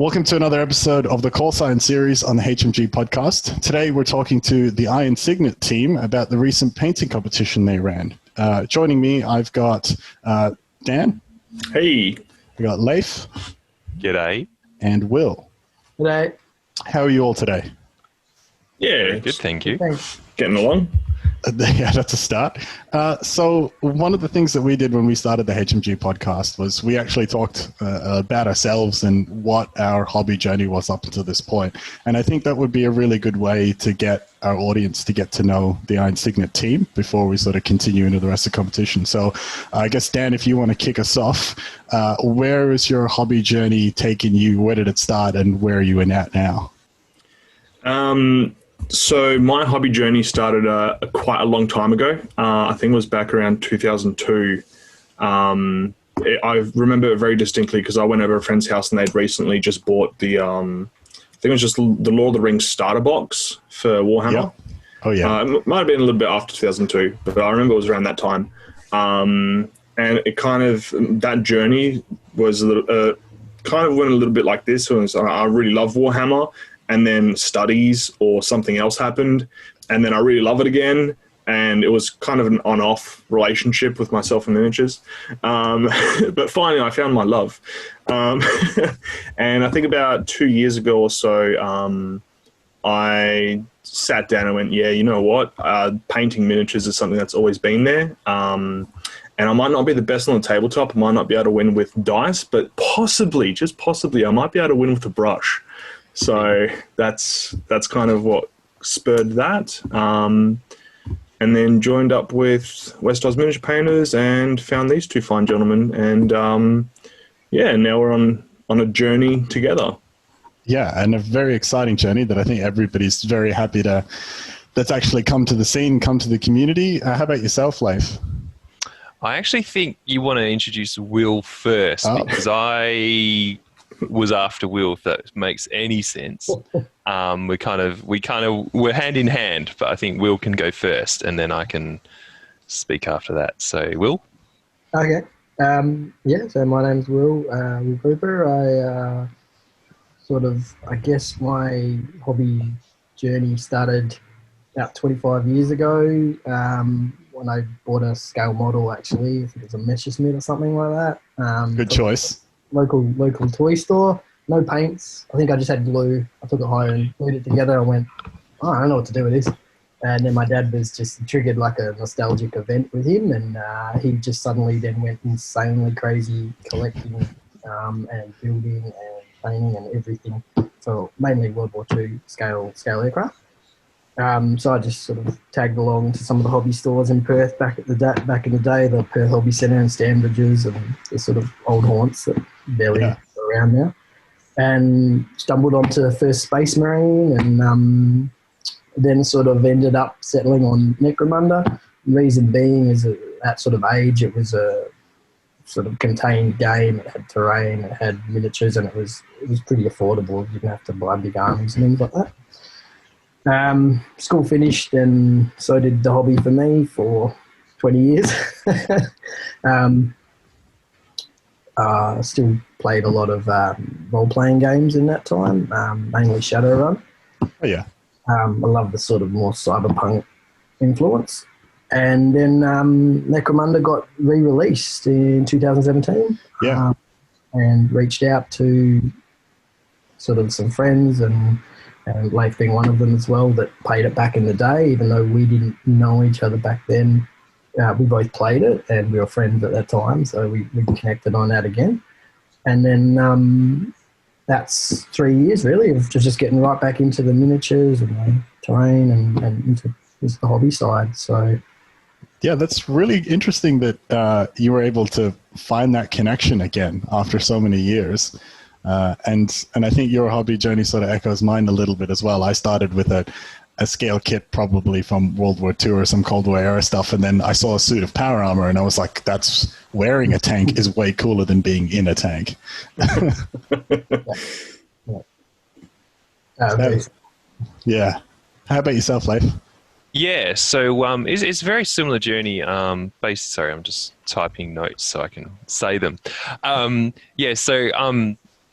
Welcome to another episode of the Call Sign series on the HMG Podcast. Today we're talking to the Iron Cygnet team about the recent painting competition they ran. Joining me, I've got Dan. Hey. We got Leif. G'day. And Will. G'day. How are you all today? Yeah. Good, thank you. Thanks. Getting along. Yeah, that's a start. So one of the things that we did when we started the HMG podcast was we actually talked about ourselves and what our hobby journey was up until this point. And I think that would be a really good way to get our audience to get to know the Iron Cygnet team before we sort of continue into the rest of the competition. So I guess, Dan, if you want to kick us off, where is your hobby journey taking you? Where did it start and where are you in at now? So my hobby journey started quite a long time ago. I think it was back around 2002. I remember it very distinctly because I went over a friend's house and they'd recently just bought the, I think it was just the Lord of the Rings starter box for Warhammer. Yep. Oh, yeah. It might have been a little bit after 2002, but I remember it was around that time. And it kind of, that journey was a little, kind of went a little bit like this. I really love Warhammer. And then studies or something else happened, and then I really love it again, and it was kind of an on-off relationship with myself and miniatures. But finally, I found my love. And I think about 2 years ago or so, I sat down and went, yeah, you know what? Painting miniatures is something that's always been there. And I might not be the best on the tabletop. I might not be able to win with dice, but possibly, just possibly, I might be able to win with a brush. So that's kind of what spurred that. And then joined up with West Oz Miniature Painters and found these two fine gentlemen. And now we're on a journey together. Yeah, and a very exciting journey that I think everybody's very happy that's actually come to the scene, come to the community. How about yourself, Leif? I actually think you want to introduce Will first because I was after Will, if that makes any sense. We're hand in hand, but I think Will can go first and then I can speak after that. So Will? Okay. So my name's Will Cooper. I guess my hobby journey started about 25 years ago when I bought a scale model, actually. I think it was a Messerschmitt or something like that. Good choice. Local toy store, no paints. I think I just had glue. I took it home and glued it together. I went, I don't know what to do with this. And then my dad was just triggered like a nostalgic event with him, and he just suddenly then went insanely crazy collecting and building and painting and everything for mainly World War II scale aircraft. So I just sort of tagged along to some of the hobby stores in Perth back in the day, the Perth Hobby Centre and Stanbridges and the sort of old haunts that barely are around now, and stumbled onto First Space Marine, and then sort of ended up settling on Necromunda. Reason being is that at that sort of age it was a sort of contained game. It had terrain, it had miniatures, and it was pretty affordable. You didn't have to buy big armies and things like that. School finished, and so did the hobby for me for 20 years. Still played a lot of role-playing games in that time, mainly Shadowrun. Oh, yeah. I love the sort of more cyberpunk influence. And then Necromunda got re-released in 2017. Yeah. And reached out to sort of some friends and Leif being one of them as well, that played it back in the day, even though we didn't know each other back then. We both played it, and we were friends at that time, so we connected on that again. And then that's 3 years, really, of just getting right back into the miniatures and the terrain and into just the hobby side. So, yeah, that's really interesting that you were able to find that connection again after so many years. And I think your hobby journey sort of echoes mine a little bit as well. I started with a scale kit probably from World War II or some Cold War era stuff, and then I saw a suit of power armor and I was like, that's wearing a tank is way cooler than being in a tank. Yeah. How about yourself, Leif? Yeah, so it's a very similar journey. Sorry, I'm just typing notes so I can say them.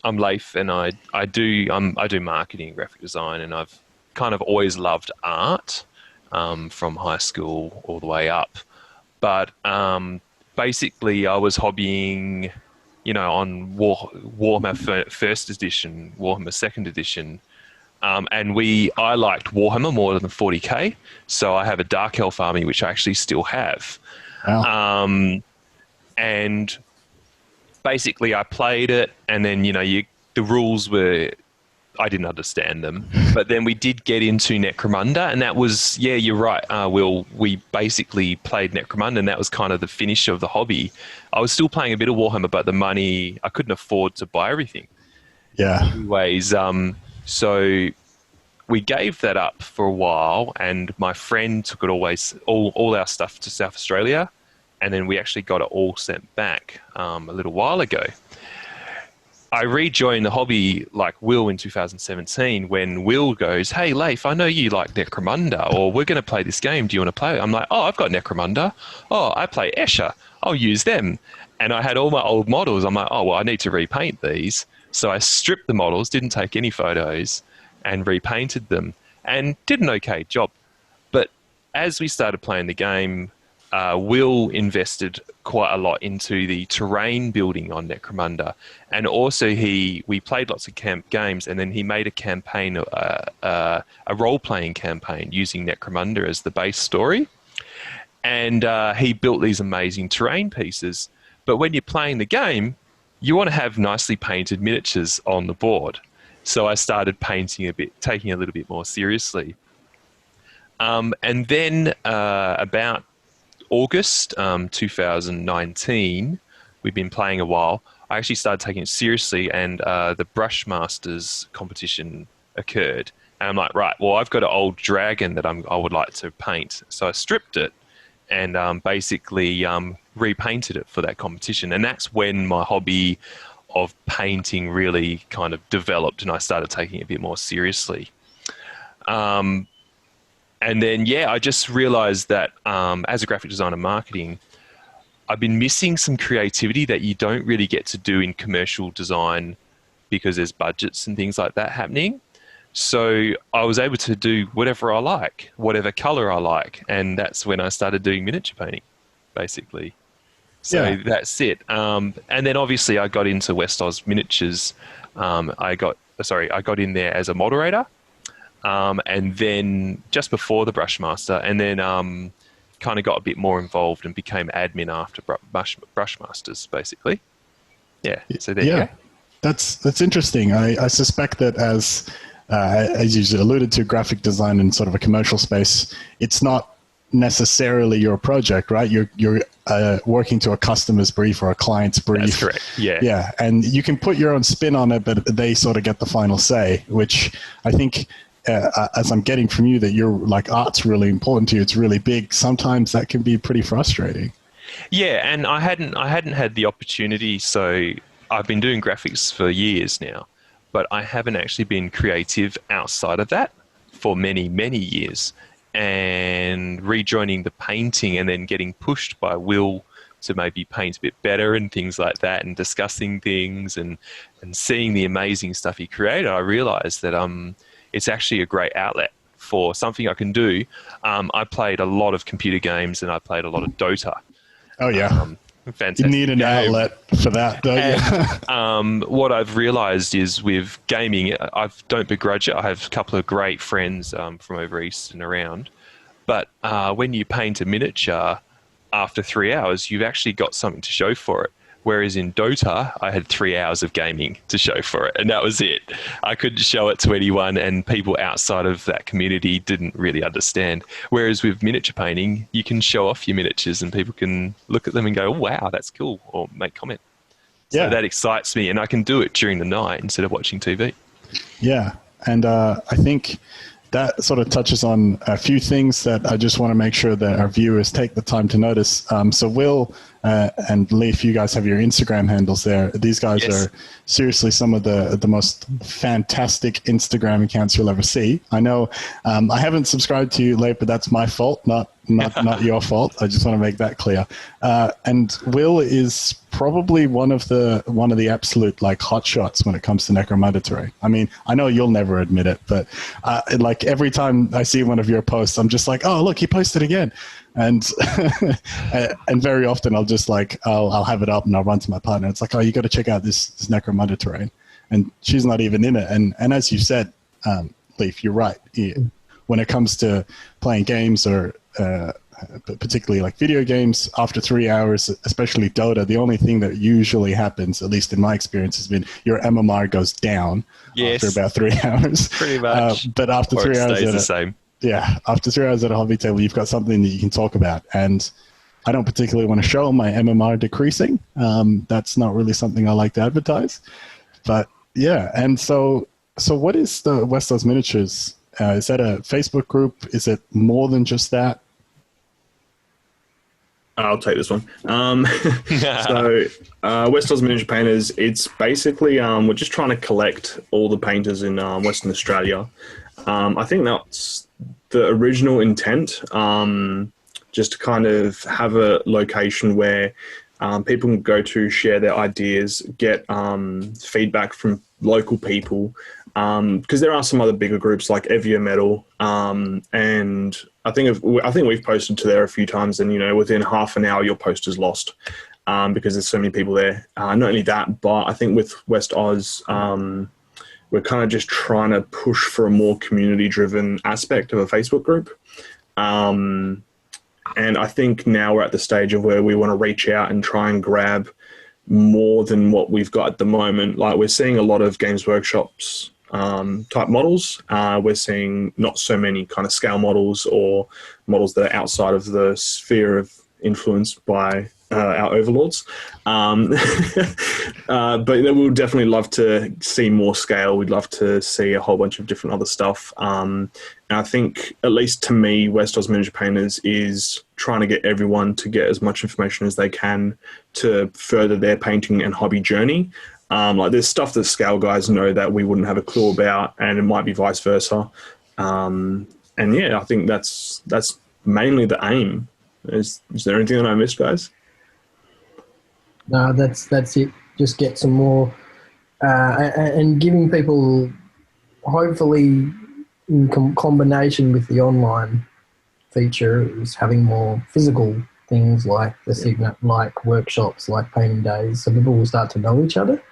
I'm Leif, and I do marketing, graphic design, and I've kind of always loved art from high school all the way up. But basically, I was hobbying, on Warhammer First Edition, Warhammer Second Edition, and I liked Warhammer more than 40k. So I have a Dark Elf army, which I actually still have. Wow. And basically, I played it, and then the rules were, I didn't understand them. But then we did get into Necromunda, and that was, you're right, Will. We basically played Necromunda, and that was kind of the finish of the hobby. I was still playing a bit of Warhammer, but the money, I couldn't afford to buy everything. Yeah. Anyways, so we gave that up for a while, and my friend took it all our stuff to South Australia, and then we actually got it all sent back a little while ago. I rejoined the hobby like Will in 2017 when Will goes, "Hey, Leif, I know you like Necromunda, or we're going to play this game. Do you want to play it?" I'm like, "Oh, I've got Necromunda. Oh, I play Escher. I'll use them." And I had all my old models. I'm like, "Oh, well, I need to repaint these." So I stripped the models, didn't take any photos, and repainted them, and did an okay job. But as we started playing the game, Will invested quite a lot into the terrain building on Necromunda, and also we played lots of games, and then he made a campaign, a role-playing campaign using Necromunda as the base story, and he built these amazing terrain pieces. But when you're playing the game, you want to have nicely painted miniatures on the board. So I started painting taking a little bit more seriously, and then about August 2019, we've been playing a while. I actually started taking it seriously, and the Brushmasters competition occurred. And I'm like, right, well, I've got an old dragon that I would like to paint. So I stripped it and basically repainted it for that competition. And that's when my hobby of painting really kind of developed, and I started taking it a bit more seriously. And then, I just realized that as a graphic designer marketing, I've been missing some creativity that you don't really get to do in commercial design because there's budgets and things like that happening. So I was able to do whatever I like, whatever color I like. And that's when I started doing miniature painting, basically. So that's it. And then obviously I got into West Oz Miniatures. I got in there as a moderator. And then just before the Brushmaster, and then kind of got a bit more involved and became admin after Brushmasters, basically. Yeah. So there you go. That's interesting. I suspect that as you alluded to, graphic design in sort of a commercial space, it's not necessarily your project, right? You're working to a customer's brief or a client's brief. That's correct. Yeah. And you can put your own spin on it, but they sort of get the final say, which I think, as I'm getting from you, that you're like, art's really important to you. It's really big. Sometimes that can be pretty frustrating. Yeah, and I hadn't had the opportunity. So I've been doing graphics for years now, but I haven't actually been creative outside of that for many, many years. And rejoining the painting and then getting pushed by Will to maybe paint a bit better and things like that, and discussing things and seeing the amazing stuff he created, I realized that it's actually a great outlet for something I can do. I played a lot of computer games, and I played a lot of Dota. Oh, yeah. Fantastic. You need an outlet for that, don't you? What I've realized is with gaming, I don't begrudge it. I have a couple of great friends from over east and around. But when you paint a miniature, after 3 hours, you've actually got something to show for it. Whereas in Dota, I had 3 hours of gaming to show for it, and that was it. I couldn't show it to anyone, and people outside of that community didn't really understand. Whereas with miniature painting, you can show off your miniatures, and people can look at them and go, "Oh, wow, that's cool," or make comment. So that excites me, and I can do it during the night instead of watching TV. Yeah, and I think that sort of touches on a few things that I just want to make sure that our viewers take the time to notice. So Will and Leif, you guys have your Instagram handles there. These guys are seriously some of the most fantastic Instagram accounts you'll ever see. I know I haven't subscribed to you, Leif, but that's my fault, not your fault. I just want to make that clear. And Will is probably one of the absolute like hot shots when it comes to Necromandatory. I mean, I know you'll never admit it, but like every time I see one of your posts, I'm just like, oh look, he posted again. And and very often I'll just like I'll have it up and I'll run to my partner. It's like, oh, you got to check out this Necromandatory, and she's not even in it. And as you said, Leif, you're right. When it comes to playing games or particularly like video games, after 3 hours, especially Dota, the only thing that usually happens, at least in my experience, has been your MMR goes down after about 3 hours. Pretty much. But after 3 hours, stays the same. Yeah, after 3 hours at a hobby table, you've got something that you can talk about. And I don't particularly want to show my MMR decreasing. That's not really something I like to advertise. But yeah, and so what is the Westeros Miniatures? Is that a Facebook group? Is it more than just that? I'll take this one. Westeros Miniature Painters, it's basically, we're just trying to collect all the painters in Western Australia. I think that's the original intent, just to kind of have a location where people can go to, share their ideas, get feedback from local people, because there are some other bigger groups like Evia Metal, and I think we've posted to there a few times, and within half an hour your post is lost because there's so many people there. Not only that, but I think with West Oz, we're kind of just trying to push for a more community-driven aspect of a Facebook group. And I think now we're at the stage of where we want to reach out and try and grab more than what we've got at the moment. Like, we're seeing a lot of Games Workshops type models. We're seeing not so many kind of scale models or models that are outside of the sphere of influence by our overlords. But we'll definitely love to see more scale. We'd love to see a whole bunch of different other stuff. And I think, at least to me, Westeros Miniature Painters is trying to get everyone to get as much information as they can to further their painting and hobby journey. Like, there's stuff that scale guys know that we wouldn't have a clue about, and it might be vice versa. And yeah, I think that's mainly the aim. Is there anything that I missed, guys? No, that's it. Just get some more, and giving people, hopefully, in combination with the online feature, is having more physical things like the Cygnet, like workshops, like painting days, so people will start to know each other,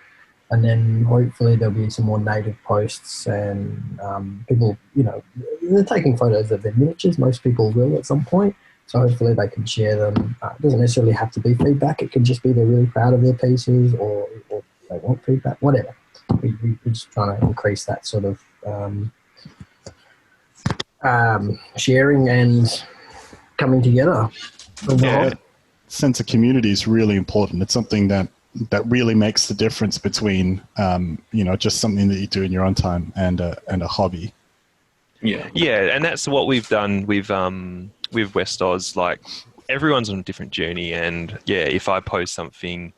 and then hopefully there'll be some more native posts, and people, they're taking photos of their miniatures. Most people will at some point. So hopefully they can share them. It doesn't necessarily have to be feedback. It can just be they're really proud of their pieces, or they want feedback, whatever. We're just trying to increase that sort of sharing and coming together. Yeah, sense of community is really important. It's something that really makes the difference between, just something that you do in your own time and a hobby. Yeah, and that's what we've done with West Oz. Like, everyone's on a different journey, and yeah, if I post something,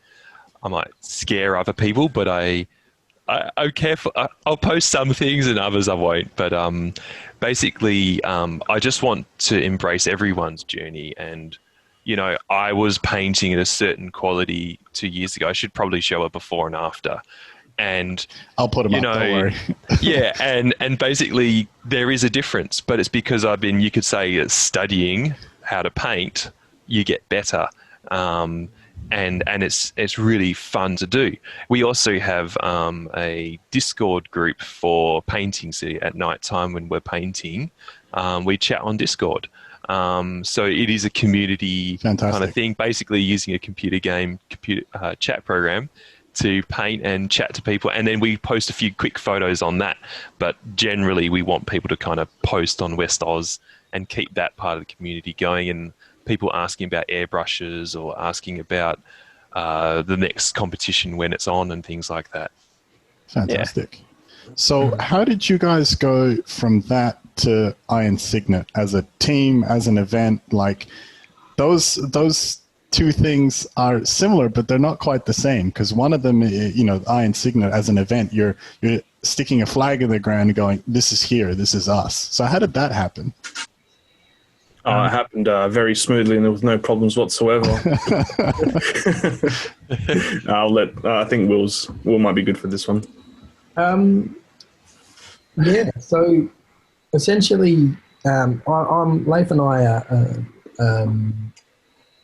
I might scare other people, but I'm careful. I'll post some things and others I won't. But basically, I just want to embrace everyone's journey. And I was painting at a certain quality 2 years ago. I should probably show a before and after. And I'll put them up, don't worry. Yeah, and basically there is a difference, but it's because I've been, you could say, studying how to paint. You get better, and it's really fun to do. We also have a Discord group for painting. So at night time when we're painting, we chat on Discord. So it is a community kind of thing, basically using a computer chat program to paint and chat to people, and then we post a few quick photos on that. But generally we want people to kind of post on West Oz and keep that part of the community going, and people asking about airbrushes or asking about the next competition when it's on and things like that. Fantastic. Yeah. So how did you guys go from that to Iron Cygnet as a team, as an event? Like those two things are similar, but they're not quite the same. Because one of them, Iron Cygnet as an event, you're sticking a flag in the ground and going, "This is here, this is us." So how did that happen? It happened very smoothly and there was no problems whatsoever. I think Will might be good for this one. Yeah. So essentially, Leif and I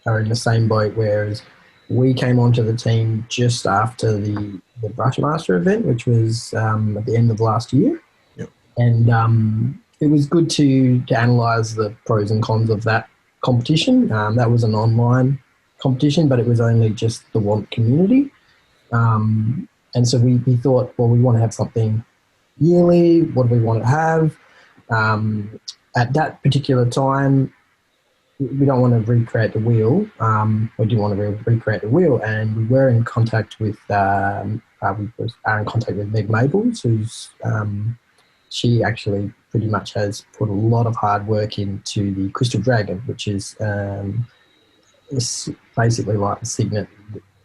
are in the same boat. Whereas we came onto the team just after the Brushmaster event, which was at the end of last year. Yep. And it was good to analyse the pros and cons of that competition. That was an online competition, but it was only just the WAMP community. And so we thought, well, we want to have something yearly. What do we want to have? At that particular time, we don't want to recreate the wheel. We do want to recreate the wheel, and we were in contact with are in contact with Meg Maples, who's she actually pretty much has put a lot of hard work into the Crystal Dragon, which is it's basically like the Cygnet.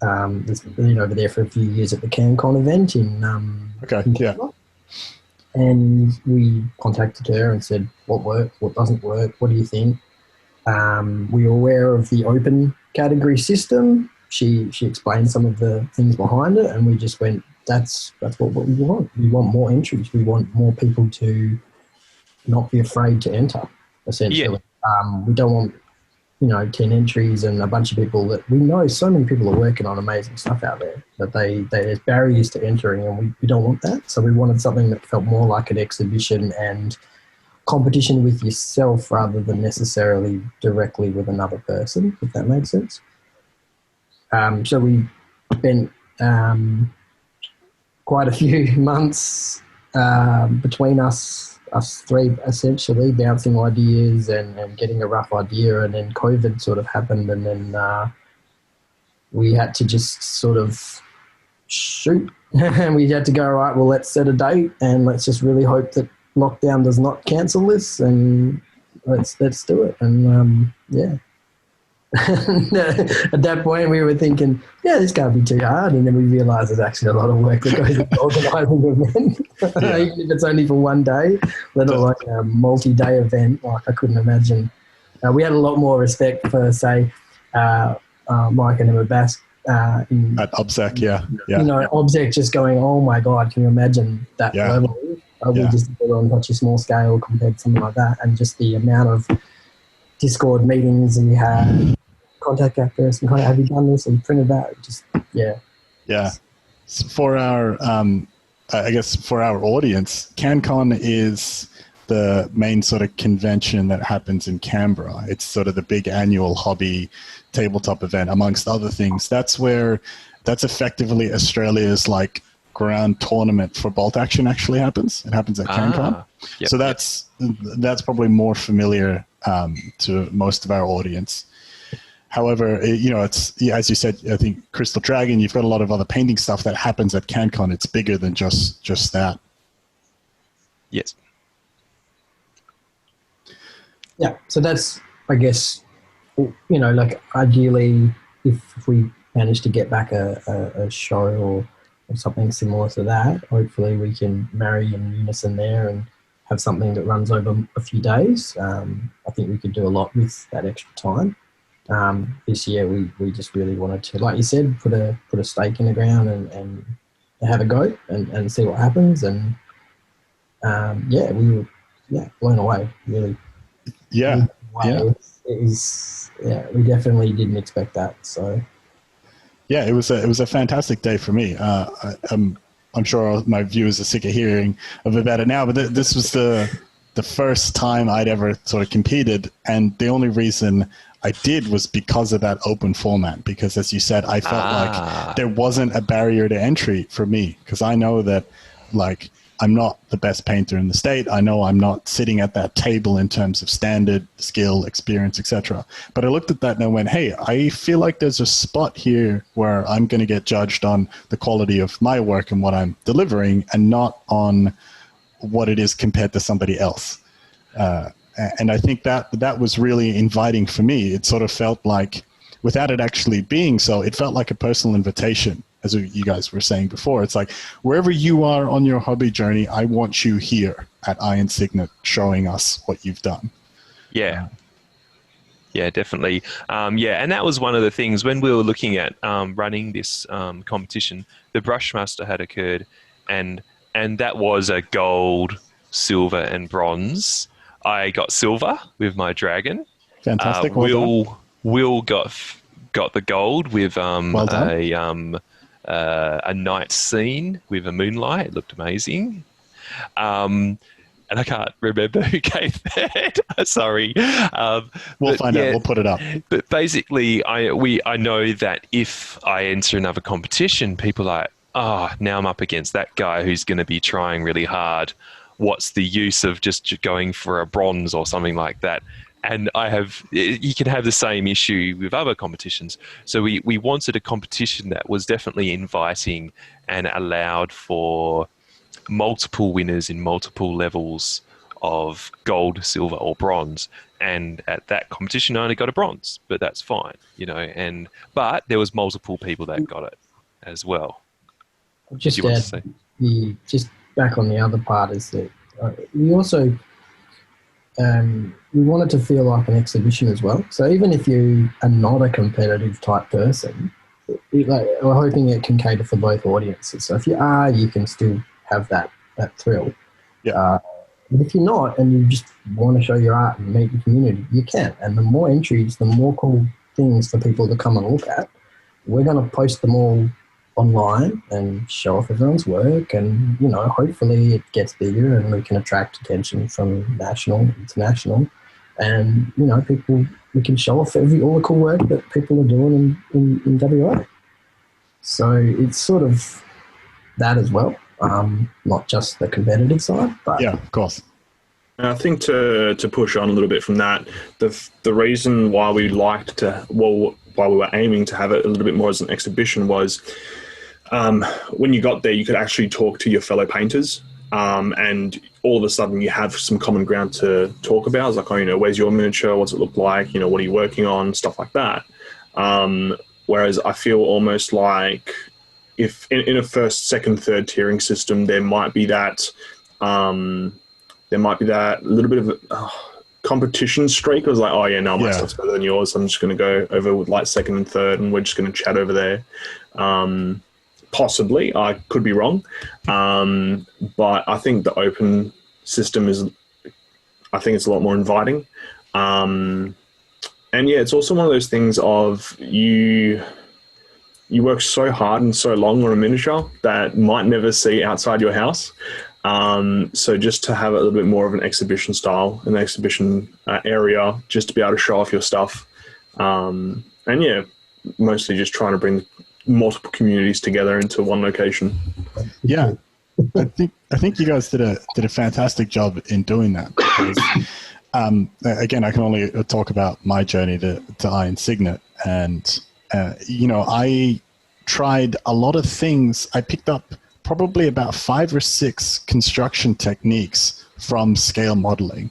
It's been over there for a few years at the CanCon event in Canada. And we contacted her and said, what works, what doesn't work, what do you think? We were aware of the open category system. She explained some of the things behind it, and we just went, that's what we want. We want more entries. We want more people to not be afraid to enter, essentially. Yeah. We don't want 10 entries and a bunch of people that we know. So many people are working on amazing stuff out there that there's barriers to entering, and we don't want that. So we wanted something that felt more like an exhibition and competition with yourself rather than necessarily directly with another person, if that makes sense. So we spent quite a few months between us three, essentially bouncing ideas and getting a rough idea, and then COVID sort of happened, and then we had to just sort of shoot and we had to go, all right, well, let's set a date and let's just really hope that lockdown does not cancel this, and let's do it. And at that point we were thinking, this can't be too hard, and then we realised there's actually a lot of work that goes into organising an event, even if it's only for one day, let alone a multi-day event. Like, I couldn't imagine. We had a lot more respect for, say, Mike and Emma Bass at OBSEC, OBSEC, just going, oh my God, can you imagine that level? We just did it on such a small scale compared to something like that, and just the amount of Discord meetings and we had contact that person, have you done this, and printed that, For our I guess for our audience, CanCon is the main sort of convention that happens in Canberra. It's sort of the big annual hobby tabletop event, amongst other things. That's effectively Australia's like ground tournament for bolt action actually happens. It happens at CanCon. So that's probably more familiar to most of our audience. However, it's, as you said, I think Crystal Dragon, you've got a lot of other painting stuff that happens at CanCon. It's bigger than just that. Yes. Yeah, so that's, I guess, like ideally, if we manage to get back a show or something similar to that, hopefully we can marry in unison there and have something that runs over a few days. I think we could do a lot with that extra time. This year we just really wanted to, like you said, put a stake in the ground and have a go and see what happens. And we were blown away, really. Yeah. We definitely didn't expect that. So yeah, it was a fantastic day for me. I'm sure my viewers are sick of hearing about it now, but this was the first time I'd ever sort of competed, and the only reason I did was because of that open format, because as you said, I felt like there wasn't a barrier to entry for me, because I know that, like, I'm not the best painter in the state. I know I'm not sitting at that table in terms of standard, skill, experience, etc. But I looked at that and I went, hey, I feel like there's a spot here where I'm going to get judged on the quality of my work and what I'm delivering, and not on what it is compared to somebody else. And I think that was really inviting for me. It sort of felt like without it actually being so, it felt like a personal invitation, as you guys were saying before. It's like, wherever you are on your hobby journey, I want you here at Iron Cygnet showing us what you've done. Yeah. Yeah, definitely. And that was one of the things when we were looking at running this competition. The Brushmaster had occurred, and that was a gold, silver, and bronze. I got silver with my dragon. Fantastic. Will got the gold with well a night scene with a moonlight. It looked amazing. And I can't remember who gave that. Sorry. We'll find out. We'll put it up. But basically, I know that if I enter another competition, people are like, now I'm up against that guy who's going to be trying really hard. What's the use of just going for a bronze or something like that? And you can have the same issue with other competitions. So we wanted a competition that was definitely inviting and allowed for multiple winners in multiple levels of gold, silver, or bronze. And at that competition, I only got a bronze, but that's fine, but there was multiple people that got it as well. Just back on the other part is that we also we want it to feel like an exhibition as well. So even if you are not a competitive type person, we're hoping it can cater for both audiences. So if you are, you can still have that thrill. Yeah. But if you're not and you just want to show your art and meet the community, you can. And the more entries, the more cool things for people to come and look at. We're going to post them all online and show off everyone's work, and hopefully it gets bigger and we can attract attention from national, international, and we can show off all the cool work that people are doing in WA. So it's sort of that as well. Not just the competitive side, but yeah, of course. And I think to push on a little bit from that, the reason why we why we were aiming to have it a little bit more as an exhibition was when you got there, you could actually talk to your fellow painters, and all of a sudden you have some common ground to talk about. It's like, where's your miniature? What's it look like? What are you working on? Stuff like that. Whereas I feel almost like if in a first, second, third tiering system, there might be that little bit of competition streak. It was like, my stuff's better than yours. I'm just going to go over with like second and third, and we're just going to chat over there. Possibly, I could be wrong, but I think the open system it's a lot more inviting. And it's also one of those things of you work so hard and so long on a miniature that might never see outside your house. So just to have a little bit more of an exhibition style, an exhibition area, just to be able to show off your stuff. Mostly just trying to bring multiple communities together into one location. Yeah. I think you guys did a fantastic job in doing that, because again, I can only talk about my journey to Iron Cygnet, and I tried a lot of things. I picked up probably about 5 or 6 construction techniques from scale modeling,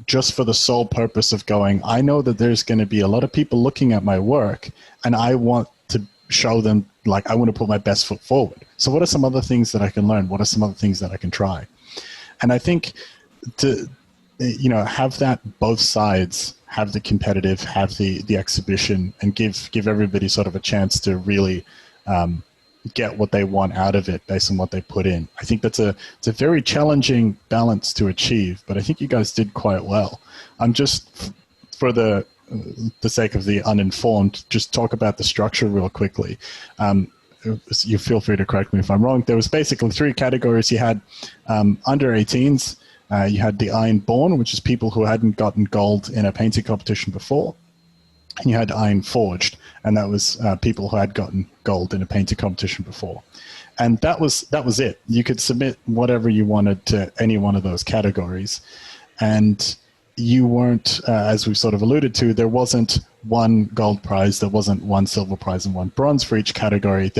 just for the sole purpose of going, I know that there's going to be a lot of people looking at my work, and I want to show them, like, I want to put my best foot forward. So what are some other things that I can learn? What are some other things that I can try? And I think to have that both sides, have the competitive, have the exhibition, and give everybody sort of a chance to really get what they want out of it based on what they put in. I think it's a very challenging balance to achieve, but I think you guys did quite well. I'm just, for the sake of the uninformed, just talk about the structure real quickly. You feel free to correct me if I'm wrong. There was basically 3 categories. You had under 18s, you had the Iron Born, which is people who hadn't gotten gold in a painting competition before. And you had Iron Forged, and that was people who had gotten gold in a painting competition before. And that was it. You could submit whatever you wanted to any one of those categories. And you weren't, as we sort of alluded to, there wasn't one gold prize, there wasn't one silver prize and one bronze for each category.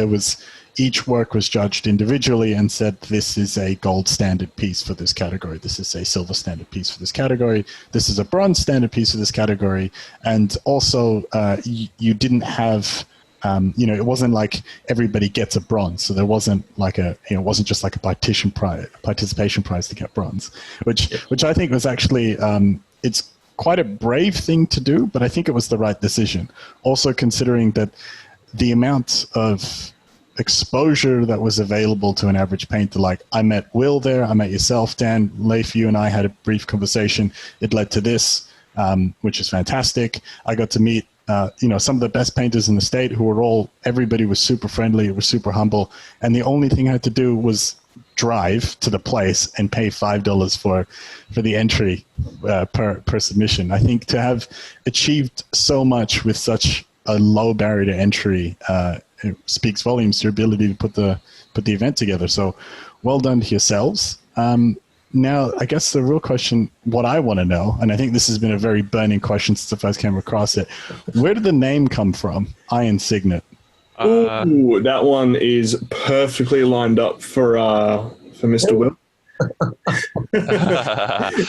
Each work was judged individually and said, this is a gold standard piece for this category. This is a silver standard piece for this category. This is a bronze standard piece for this category. And also, you didn't have, it wasn't like everybody gets a bronze. So there wasn't like it wasn't just like a participation prize to get bronze, which I think was actually, it's quite a brave thing to do, but I think it was the right decision. Also considering that the amount of exposure that was available to an average painter. Like, I met Will there, I met yourself, Dan, Leif, you and I had a brief conversation. It led to this, which is fantastic. I got to meet some of the best painters in the state everybody was super friendly, it was super humble, and the only thing I had to do was drive to the place and pay $5 for the entry per submission. I think to have achieved so much with such a low barrier to entry, it speaks volumes to your ability to put the event together. So well done to yourselves. Now, I guess the real question, what I want to know, and I think this has been a very burning question since I first came across it, where did the name come from, Iron Cygnet? Ooh, that one is perfectly lined up for Mr. Will.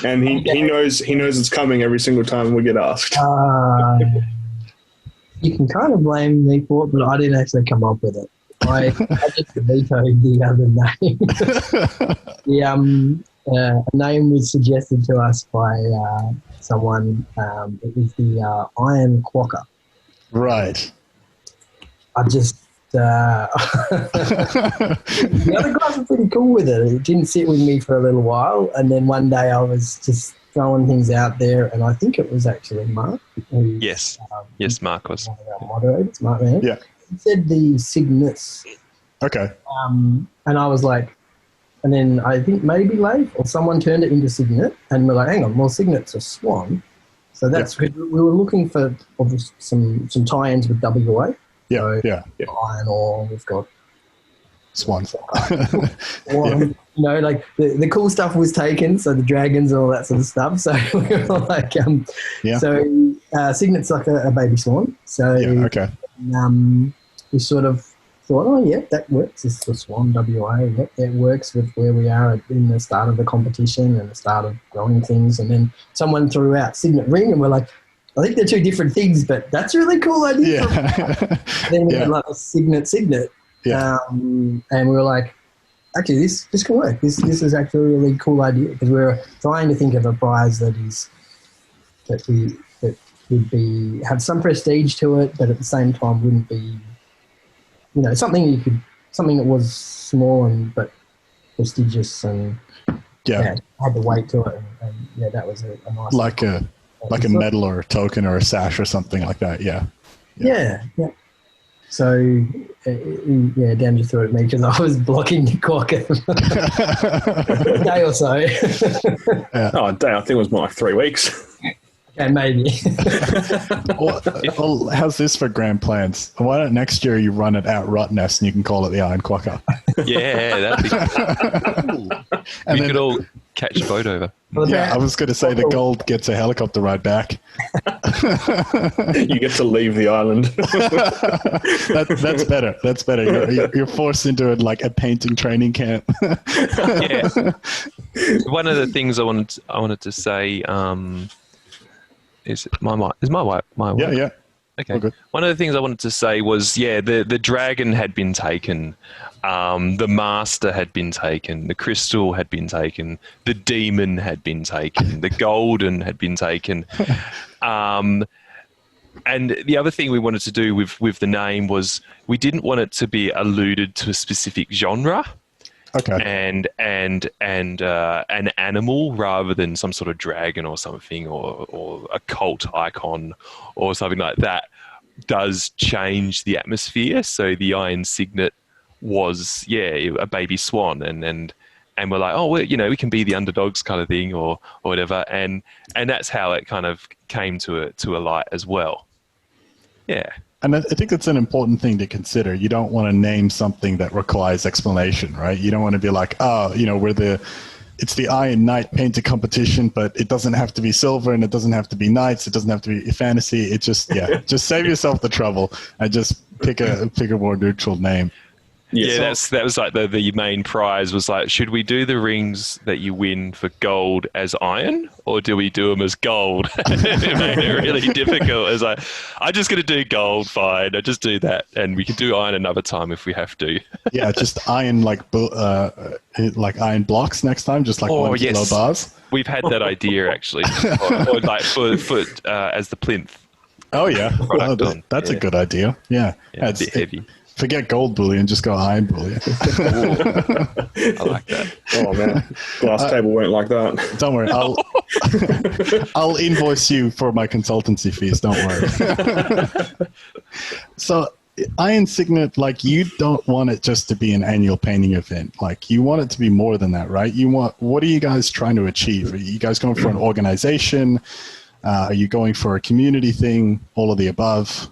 And he knows it's coming every single time we get asked. You can kind of blame me for it, but I didn't actually come up with it. I just vetoed the other name. The name was suggested to us by someone. It was the Iron Quokka. Right. I just... the other guys were pretty cool with it. It didn't sit with me for a little while, and then one day I was just throwing things out there, and I think it was actually Mark. Yes, Mark was. One of our moderators, Mark, man. Yeah. He said the Cygnets. Okay. And I was like, and then I think maybe Leif or someone turned it into Cygnet, and we're like, hang on, well, Cygnet's a swan. So that's we were looking for some tie-ins with WA. Yeah, so iron ore, we've got swans. Like the cool stuff was taken, so the dragons and all that sort of stuff. So we were like, so Cygnet's like a baby swan. So we sort of thought, oh yeah, that works. It's the Swan WA. Yep, it works with where we are in the start of the competition and the start of growing things. And then someone threw out Cygnet Ring, and we're like, I think they're two different things, but that's a really cool idea. Yeah. Then we had like a Cygnet. Yeah. And we were like, actually, this can work. This is actually a really cool idea, because we were trying to think of a prize that would have some prestige to it, but at the same time wouldn't be, something that was small but prestigious and had the weight to it. And that was a nice like a medal or a token or a sash or something like that. Yeah. So, Dan just threw it at me because I was blocking the clock a day or so. A day. I think it was more like 3 weeks. Okay, maybe. Well, how's this for grand plans? Why don't next year you run it out Rottnest and you can call it the Iron Quokka? Yeah, that'd be cool. And we could all catch a boat over. Yeah, I was going to say the gold gets a helicopter ride back. You get to leave the island. That's better. That's better. You're forced into a painting training camp. Yeah. One of the things I wanted to say is my wife. Yeah. Okay. One of the things I wanted to say was, the dragon had been taken, the master had been taken, the crystal had been taken, the demon had been taken, the golden had been taken. And the other thing we wanted to do with the name was we didn't want it to be alluded to a specific genre. Okay. And an animal rather than some sort of dragon or something or a cult icon or something like that does change the atmosphere. So the Iron Cygnet was a baby swan and we're like, we can be the underdogs kind of thing or whatever, and that's how it kind of came to a light as well. Yeah. And I think it's an important thing to consider. You don't want to name something that requires explanation, right? You don't want to be like, we're the it's the Iron Knight painter competition, but it doesn't have to be silver and it doesn't have to be knights. It doesn't have to be fantasy. It just, just save yourself the trouble and just pick a more neutral name. Yeah, that was like the main prize was like, should we do the rings that you win for gold as iron, or do we do them as gold? It made it really difficult. It was like, I'm just going to do gold, fine. I just do that, and we can do iron another time if we have to. Yeah, just iron like iron blocks next time, just like 1 kilo bars. We've had that idea actually, or like for as the plinth. Oh yeah, that's a good idea. Yeah, it's a bit heavy. Forget gold bullion, just go iron bullion. I like that. Oh man, glass table won't like that. Don't worry, I'll invoice you for my consultancy fees. Don't worry. So, Iron Cygnet, like, you don't want it just to be an annual painting event. Like, you want it to be more than that, right? What are you guys trying to achieve? Are you guys going for an organization? Are you going for a community thing? All of the above?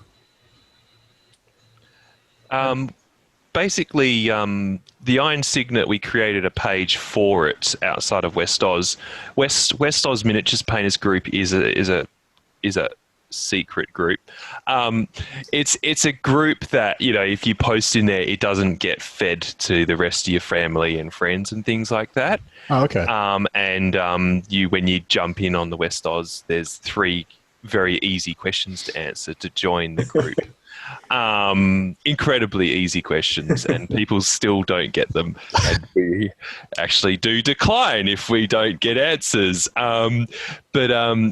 Basically, the Iron Cygnet, we created a page for it outside of West Oz. West Oz Miniatures Painters Group is a secret group. It's a group that, you know, if you post in there, it doesn't get fed to the rest of your family and friends and things like that. Oh, okay. When you jump in on the West Oz, there's 3 very easy questions to answer to join the group. Incredibly easy questions, and people still don't get them, and we actually do decline if we don't get answers, but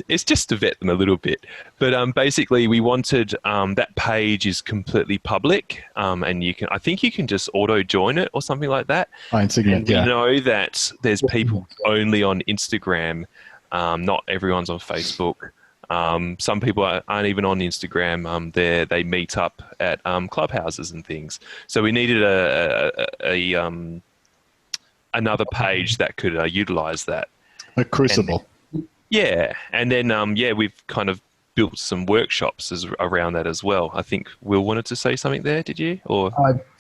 it's just to vet them a little bit. But basically we wanted that page is completely public, and I think you can just auto join it or something like that. Iron Cygnet, and we know that there's people only on Instagram, not everyone's on Facebook. Some people aren't even on Instagram. They meet up at clubhouses and things. So we needed another page that could utilize that. A crucible. And then we've kind of built some workshops around that as well. I think Will wanted to say something there. Did you? Or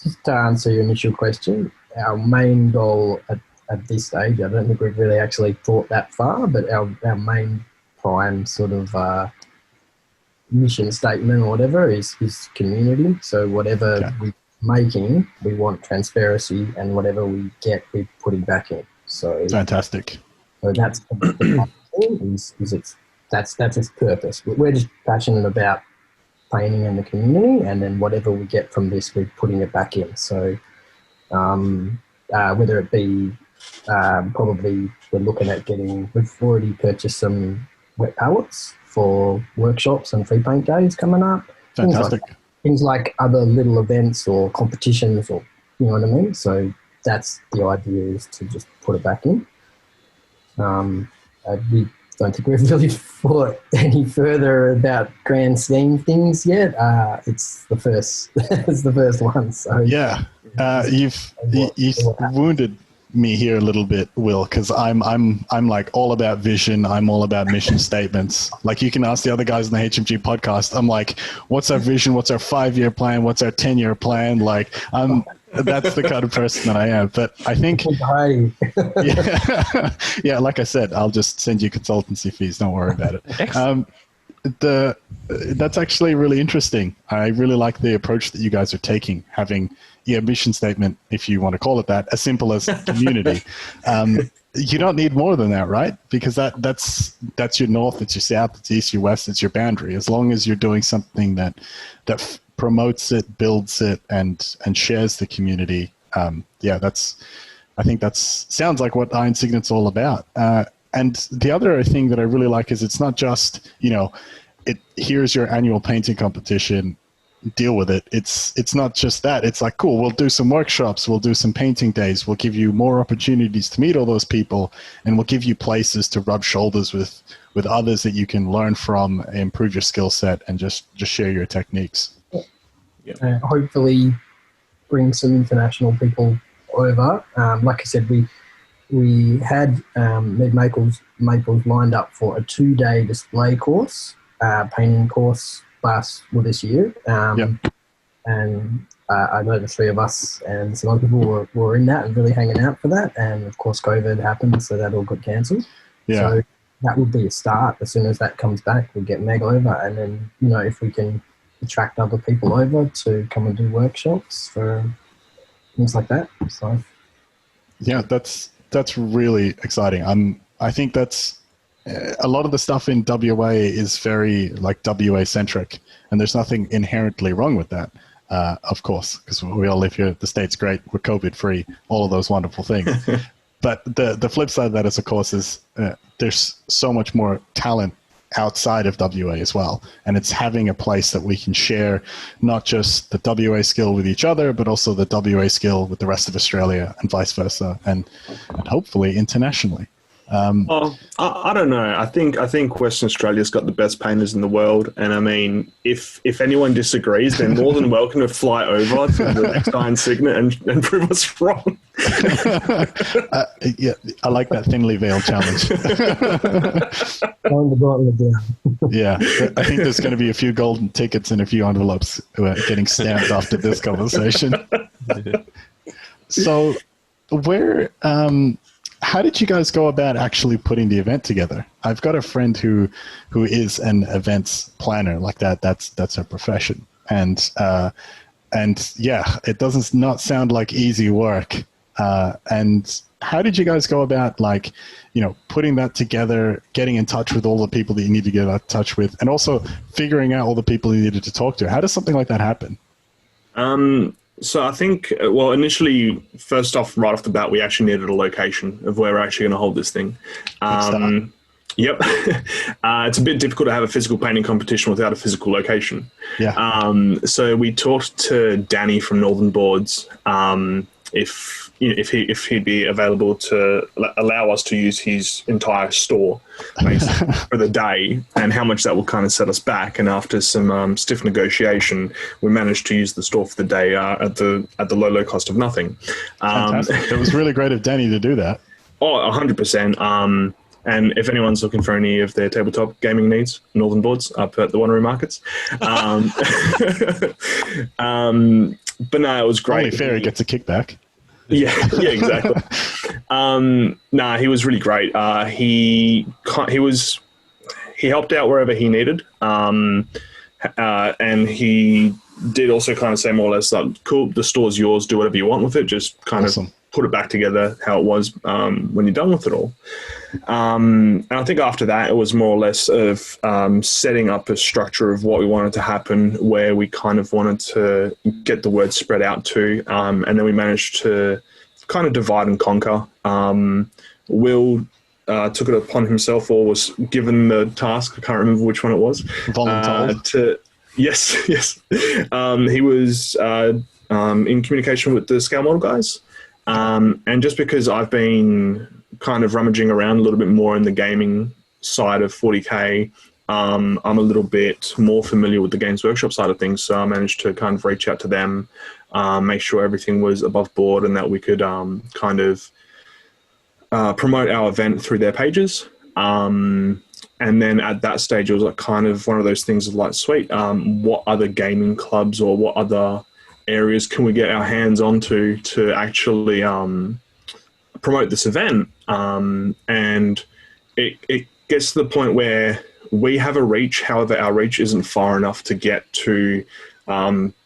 just to answer your initial question, our main goal at this stage, I don't think we've really actually thought that far, but our main prime sort of mission statement or whatever is community. So whatever we're making, we want transparency, and whatever we get, we're putting back in. So fantastic. So that's the thing, that's its purpose. We're just passionate about painting and the community, and then whatever we get from this, we're putting it back in. So whether it be probably we're looking at we've already purchased some wet palettes for workshops and free paint days coming up. Fantastic. Things like other little events or competitions, or you know what I mean? So that's the idea, is to just put it back in. We don't think we've really thought any further about grand scheme things yet. It's the first one. So yeah, you've wounded me here a little bit, Will, because I'm like all about vision. I'm all about mission statements. Like, you can ask the other guys in the HMG podcast. I'm like, what's our vision? What's our 5-year plan? What's our 10-year plan? Like, that's the kind of person that I am. But I think, yeah, like I said, I'll just send you consultancy fees. Don't worry about it. That's actually really interesting. I really like the approach that you guys are taking, having mission statement, if you want to call it that, as simple as community. You don't need more than that, right? Because that's your north, it's your south, it's east, your west, it's your boundary. As long as you're doing something that promotes it, builds it, and shares the community. I think sounds like what Iron Cygnet's all about. And the other thing that I really like is it's not just, here's your annual painting competition, deal with it. It's not just that. It's like, cool, we'll do some workshops, we'll do some painting days, we'll give you more opportunities to meet all those people, and we'll give you places to rub shoulders with others that you can learn from, improve your skill set, and just share your techniques. Yeah. Hopefully bring some international people over. Like I said, we had Maples lined up for a 2-day display course, painting course this year. And I know the three of us and some other people were in that and really hanging out for that. And of course, COVID happened, so that all got cancelled. Yeah. So that would be a start. As soon as that comes back, we'll get Meg over. And then, you know, if we can attract other people over to come and do workshops for things like that. So, yeah, that's really exciting. I think that's a lot of the stuff in WA is very like WA centric, and there's nothing inherently wrong with that. Of course, because we all live here. The state's great. We're COVID free. All of those wonderful things. But the flip side of that is, of course, is there's so much more talent outside of WA as well. And it's having a place that we can share not just the WA skill with each other, but also the WA skill with the rest of Australia and vice versa, and hopefully internationally. I don't know. I think Western Australia's got the best painters in the world, and I mean, if anyone disagrees, they're more than welcome to fly over to the next Iron Cygnet and prove us wrong. Yeah, I like that thinly veiled challenge. Yeah, I think there's going to be a few golden tickets and a few envelopes getting stamped after this conversation. So, how did you guys go about actually putting the event together? I've got a friend who is an events planner like that. That's her profession, and yeah, it doesn't not sound like easy work. And how did you guys go about, like, you know, putting that together, getting in touch with all the people that you need to get in touch with, and also figuring out all the people you needed to talk to? How does something like that happen? So I think, well, initially, first off, right off the bat, we actually needed a location of where we're actually going to hold this thing. Yep. It's a bit difficult to have a physical painting competition without a physical location. Yeah. So we talked to Danny from Northern Boards, if he'd be available to allow us to use his entire store basically for the day, and how much that will kind of set us back. And after some stiff negotiation, we managed to use the store for the day at the low cost of nothing. Fantastic. It was really great of Danny to do that. Oh, 100%. And if anyone's looking for any of their tabletop gaming needs, Northern Boards up at the Wanneroo Markets. But no, it was great. Only fair he gets a kickback. Yeah, exactly. He was really great. He helped out wherever he needed, and he did also kind of say more or less like, "Cool, the store's yours. Do whatever you want with it. Just kind of put it back together how it was when you're done with it all." And I think after that, it was more or less of setting up a structure of what we wanted to happen, where we kind of wanted to get the word spread out to, and then we managed to kind of divide and conquer. Will took it upon himself, or was given the task, I can't remember which one it was. Volunteered. Yes. He was in communication with the scale model guys. And just because I've been kind of rummaging around a little bit more in the gaming side of 40K, I'm a little bit more familiar with the Games Workshop side of things. So I managed to kind of reach out to them, make sure everything was above board and that we could kind of promote our event through their pages. And then at that stage, it was like kind of one of those things of like, sweet, what other gaming clubs or what other areas can we get our hands onto to actually promote this event? And it gets to the point where we have a reach, however, our reach isn't far enough to get to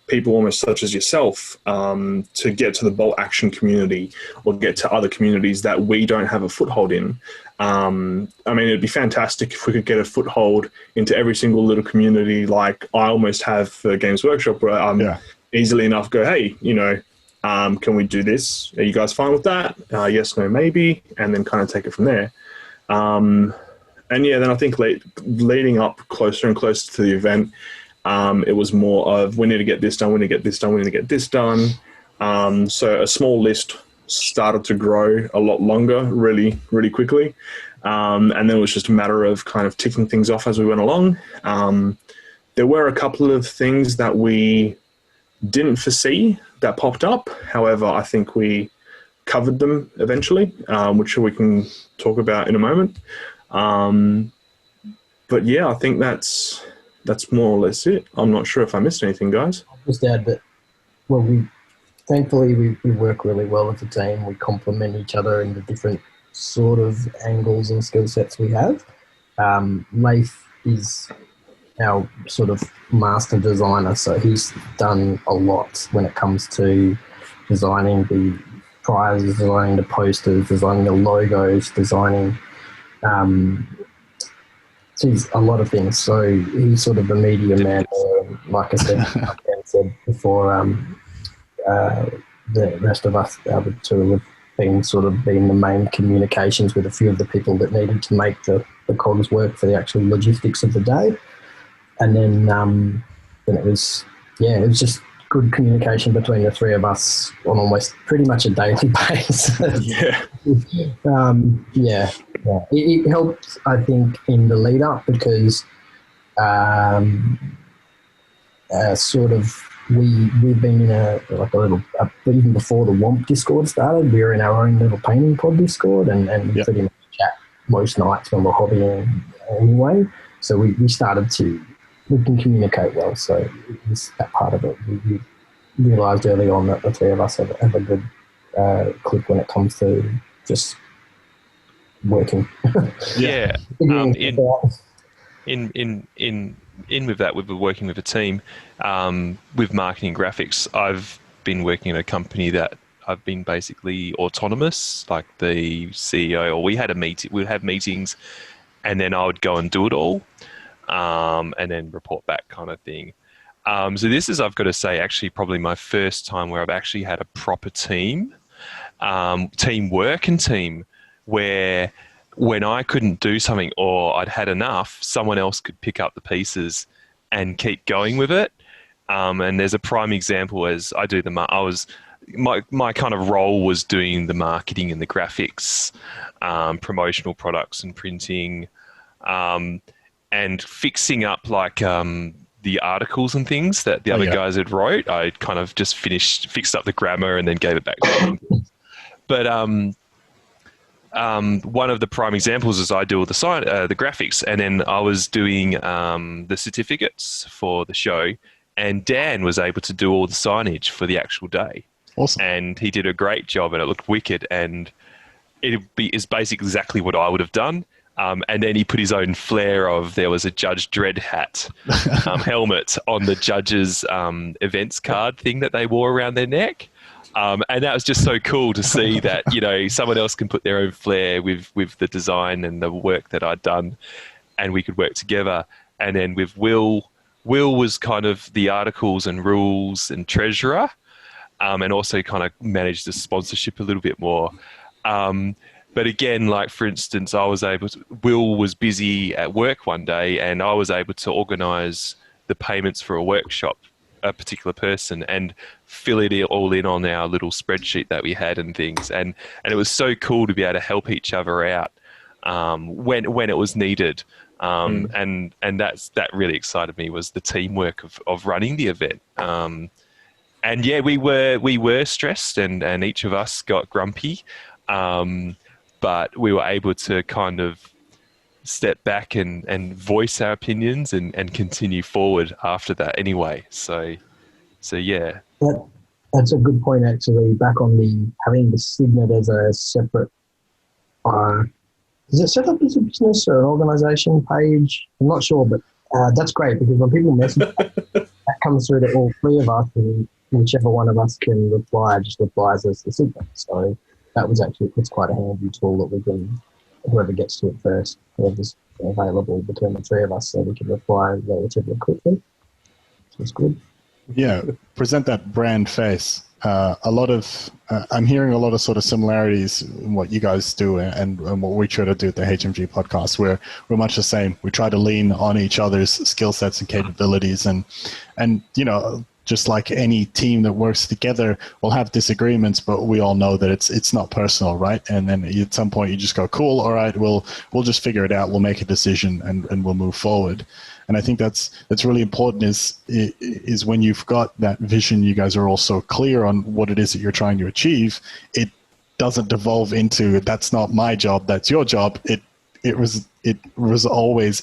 people almost such as yourself, to get to the bolt action community or get to other communities that we don't have a foothold in. I mean, it'd be fantastic if we could get a foothold into every single little community like I almost have for Games Workshop, where easily enough go, hey, you know, can we do this? Are you guys fine with that? Yes, no, maybe, and then kind of take it from there. And yeah, then I think leading up closer and closer to the event, it was more of, we need to get this done, we need to get this done, we need to get this done. So a small list started to grow a lot longer, really, really quickly. And then it was just a matter of kind of ticking things off as we went along. There were a couple of things that we didn't foresee that popped up. However, I think we covered them eventually, which we can talk about in a moment. But yeah, I think that's more or less it. I'm not sure if I missed anything, guys. I'll just add that well, thankfully we work really well as a team. We complement each other in the different sort of angles and skill sets we have. Leif is our sort of master designer, so he's done a lot when it comes to designing the prizes, designing the posters, designing the logos, designing a lot of things. So he's sort of the media man. Like I said, like Ben said before, the rest of us, the other two, have been the main communications with a few of the people that needed to make the cogs work for the actual logistics of the day. And then it was just good communication between the three of us on almost pretty much a daily basis. It helped, I think, in the lead up because we've been in a little even before the WOMP Discord started, we were in our own little painting pod Discord and pretty much chat most nights when we're hobbying anyway. So we started to, we can communicate well. So it was that part of it. We realised early on that the three of us have a good click when it comes to just working. In with that, we've been working with a team with marketing graphics. I've been working at a company that I've been basically autonomous, like the CEO, or we'd have meetings and then I would go and do it all and then report back kind of thing. So this is, I've got to say, actually probably my first time where I've actually had a proper teamwork and team where when I couldn't do something or I'd had enough, someone else could pick up the pieces and keep going with it. And there's a prime example as I do my kind of role was doing the marketing and the graphics, promotional products and printing, and fixing up like the articles and things that the other guys had wrote. I kind of just fixed up the grammar and then gave it back to them. But one of the prime examples is I do all the graphics, and then I was doing the certificates for the show, and Dan was able to do all the signage for the actual day. Awesome. And he did a great job, and it looked wicked, and is basically exactly what I would have done. And then he put his own flair of, there was a Judge Dredd hat, helmet on the judges' events card thing that they wore around their neck. And that was just so cool to see that, someone else can put their own flair with the design and the work that I'd done, and we could work together. And then with Will was kind of the articles and rules and treasurer, and also kind of managed the sponsorship a little bit more. But again, like for instance, Will was busy at work one day, and I was able to organise the payments for a workshop, a particular person, and fill it all in on our little spreadsheet that we had and things. And it was so cool to be able to help each other out when it was needed. And that really excited me, was the teamwork of running the event. And yeah, we were stressed, and each of us got grumpy. But we were able to kind of step back and voice our opinions and continue forward after that anyway. So yeah. That's a good point, actually. Back on having the Cygnet as a separate, is it set up as a business or an organisation page? I'm not sure, but that's great, because when people message, that comes through to all three of us, and whichever one of us can reply just replies as the Cygnet. So it's quite a handy tool that we can, whoever gets to it first, whoever's available between the three of us, so we can reply relatively quickly. So it's good. Yeah, present that brand face. I'm hearing a lot of sort of similarities in what you guys do and what we try to do at the HMG podcast. We're much the same. We try to lean on each other's skill sets and capabilities, and just like any team that works together, we'll have disagreements, but we all know that it's not personal, right? And then at some point you just go, cool, all right, we'll just figure it out. We'll make a decision and we'll move forward. And I think that's really important is when you've got that vision, you guys are all so clear on what it is that you're trying to achieve. It doesn't devolve into, that's not my job, that's your job. It was always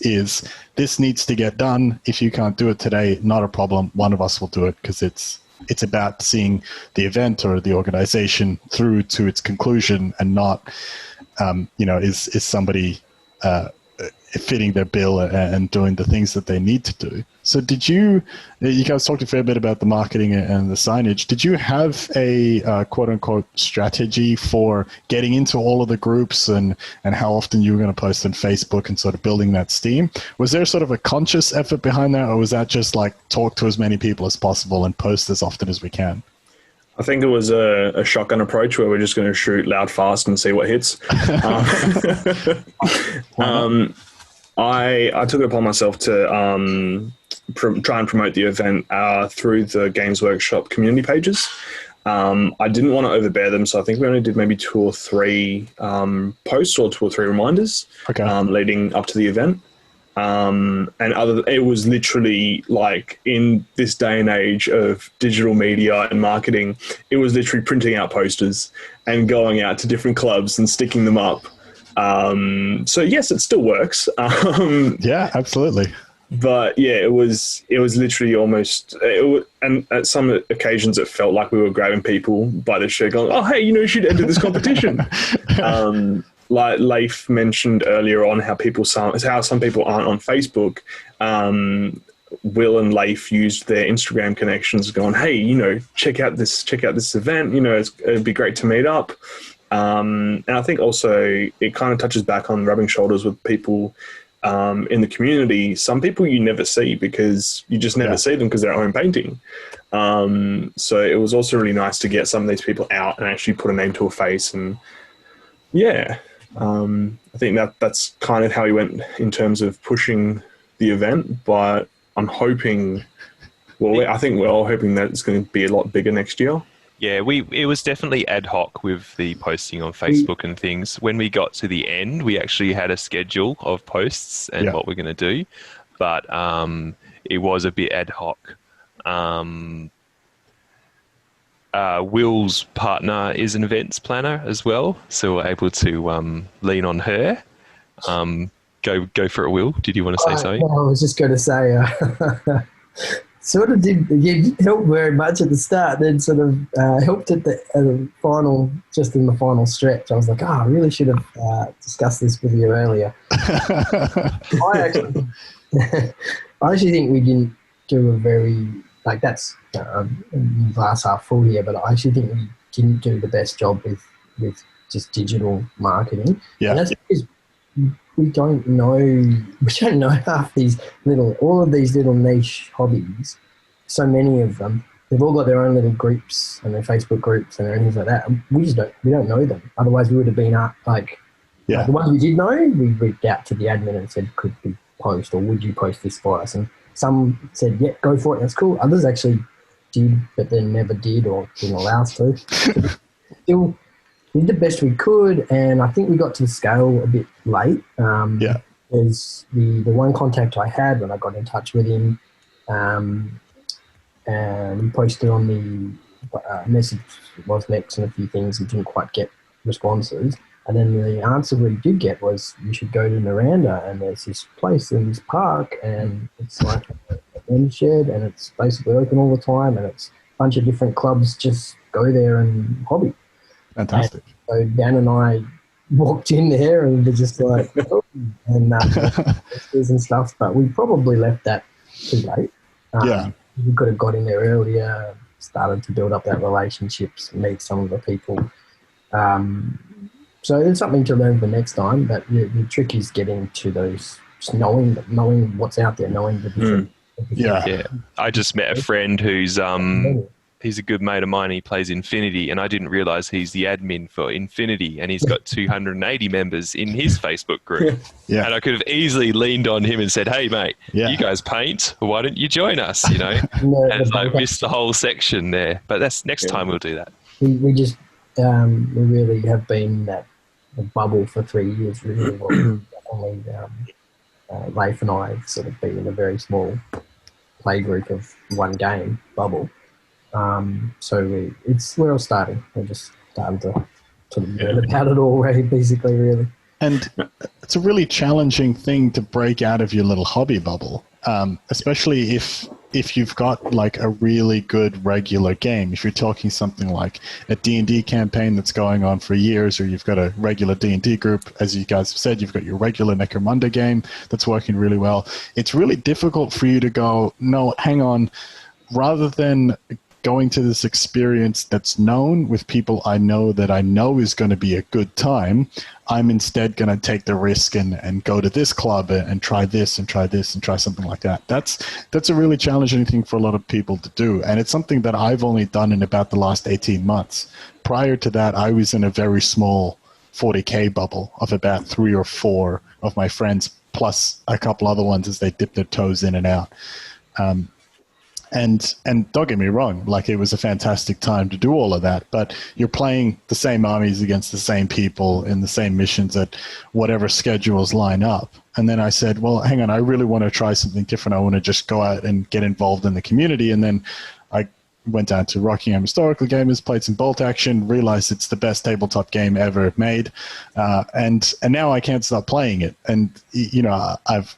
this needs to get done. If you can't do it today, not a problem. One of us will do it, because it's it's about seeing the event or the organization through to its conclusion, and not, is somebody fitting their bill and doing the things that they need to do. So you guys talked a fair bit about the marketing and the signage. Did you have a quote unquote strategy for getting into all of the groups and how often you were going to post on Facebook and sort of building that steam? Was there sort of a conscious effort behind that, or was that just like talk to as many people as possible and post as often as we can? I think it was a shotgun approach where we're just going to shoot loud, fast, and see what hits. I took it upon myself to try and promote the event through the Games Workshop community pages. I didn't want to overbear them, so I think we only did maybe 2 or 3 posts or 2 or 3 reminders leading up to the event. It was literally like, in this day and age of digital media and marketing, it was literally printing out posters and going out to different clubs and sticking them up. So yes, it still works. Yeah, absolutely. But yeah, it was literally almost, and at some occasions it felt like we were grabbing people by the shirt going, oh, hey, you should enter this competition. Like Leif mentioned earlier on how some people aren't on Facebook. Will and Leif used their Instagram connections going, hey, check out this event, it'd be great to meet up. And I think also it kind of touches back on rubbing shoulders with people in the community. Some people you never see because you just never see them because they're at home painting. So it was also really nice to get some of these people out and actually put a name to a face. And I think that's kind of how we went in terms of pushing the event. But I'm hoping, I think we're all hoping that it's going to be a lot bigger next year. Yeah, it was definitely ad hoc with the posting on Facebook and things. When we got to the end, we actually had a schedule of posts and what we're going to do, but it was a bit ad hoc. Will's partner is an events planner as well, so we're able to lean on her. Go for it, Will. Did you want to say something? I was just going to say... sort of didn't help very much at the start, then sort of helped at the final, just in the final stretch. I was like, I really should have discussed this with you earlier. I actually think we didn't do a very, that's glass half full here, but I actually think we didn't do the best job with just digital marketing. Yeah. And that's because we don't know half all of these little niche hobbies. So many of them, they've all got their own little groups and their Facebook groups and things like that. And we don't know them. Otherwise, we would have been like the ones we did know. We reached out to the admin and said, "Could we post, or would you post this for us?" And some said, "Yeah, go for it. That's cool." Others actually did, but then never did or didn't allow us to. Still, we did the best we could, and I think we got to the scale a bit late. There's the one contact I had when I got in touch with him, and he posted on the message was next and a few things. He didn't quite get responses. And then the answer we did get was, you should go to Miranda, and there's this place in this park, and it's like a men's shed, and it's basically open all the time, and it's a bunch of different clubs. Just go there and hobby. Fantastic. And so Dan and I walked in there and were just like, and and stuff, but we probably left that too late. We could have got in there earlier, started to build up that relationships, meet some of the people. So it's something to learn for next time, but the trick is getting to those, just knowing what's out there, knowing the different. Yeah. I just met a friend who's he's a good mate of mine. He plays Infinity, and I didn't realize he's the admin for Infinity, and he's got 280 members in his Facebook group. And I could have easily leaned on him and said, "Hey, mate, you guys paint. Why don't you join us?" And I missed the whole section there. But that's next time we'll do that. We just we really have been in that bubble for 3 years. Really, only Leif and I have sort of been in a very small play group of one game bubble. So we're all starting. We're just starting to learn about it already, basically, really. And it's a really challenging thing to break out of your little hobby bubble, especially if if you've got like a really good regular game, if you're talking something like a D&D campaign that's going on for years, or you've got a regular D&D group, as you guys have said, you've got your regular Necromunda game that's working really well, it's really difficult for you to go, no, hang on, rather than going to this experience that's known with people I know is going to be a good time, I'm instead going to take the risk and go to this club and try this and try this and try something like that. That's a really challenging thing for a lot of people to do. And it's something that I've only done in about the last 18 months. Prior to that, I was in a very small 40K bubble of about 3 or 4 of my friends, plus a couple other ones as they dip their toes in and out. And don't get me wrong, like it was a fantastic time to do all of that, but you're playing the same armies against the same people in the same missions at whatever schedules line up. And then I said, well, hang on, I really want to try something different. I want to just go out and get involved in the community. And then I went down to Rockingham Historical Gamers, played some Bolt Action, realized it's the best tabletop game ever made, and now I can't stop playing it. And you know, I've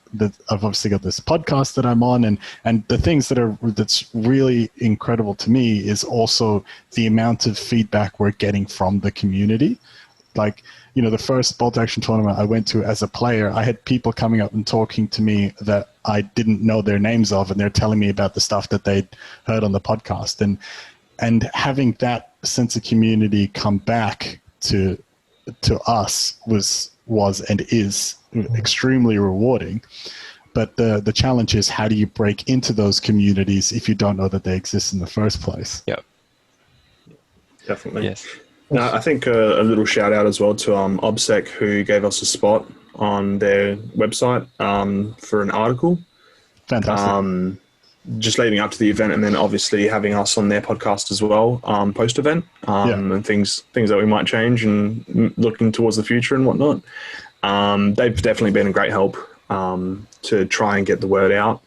obviously got this podcast that I'm on, and the things that's really incredible to me is also the amount of feedback we're getting from the community. Like, you know, the first Bolt Action tournament I went to as a player, I had people coming up and talking to me that I didn't know their names of, and they're telling me about the stuff that they'd heard on the podcast. And having that sense of community come back to us was and is extremely rewarding. But the challenge is, how do you break into those communities if you don't know that they exist in the first place? Yep. Definitely. Yes. Now, I think a little shout out as well to OBSEC, who gave us a spot on their website for an article. Fantastic. Just leading up to the event, and then obviously having us on their podcast as well, post-event, and things that we might change and looking towards the future and whatnot. They've definitely been a great help to try and get the word out.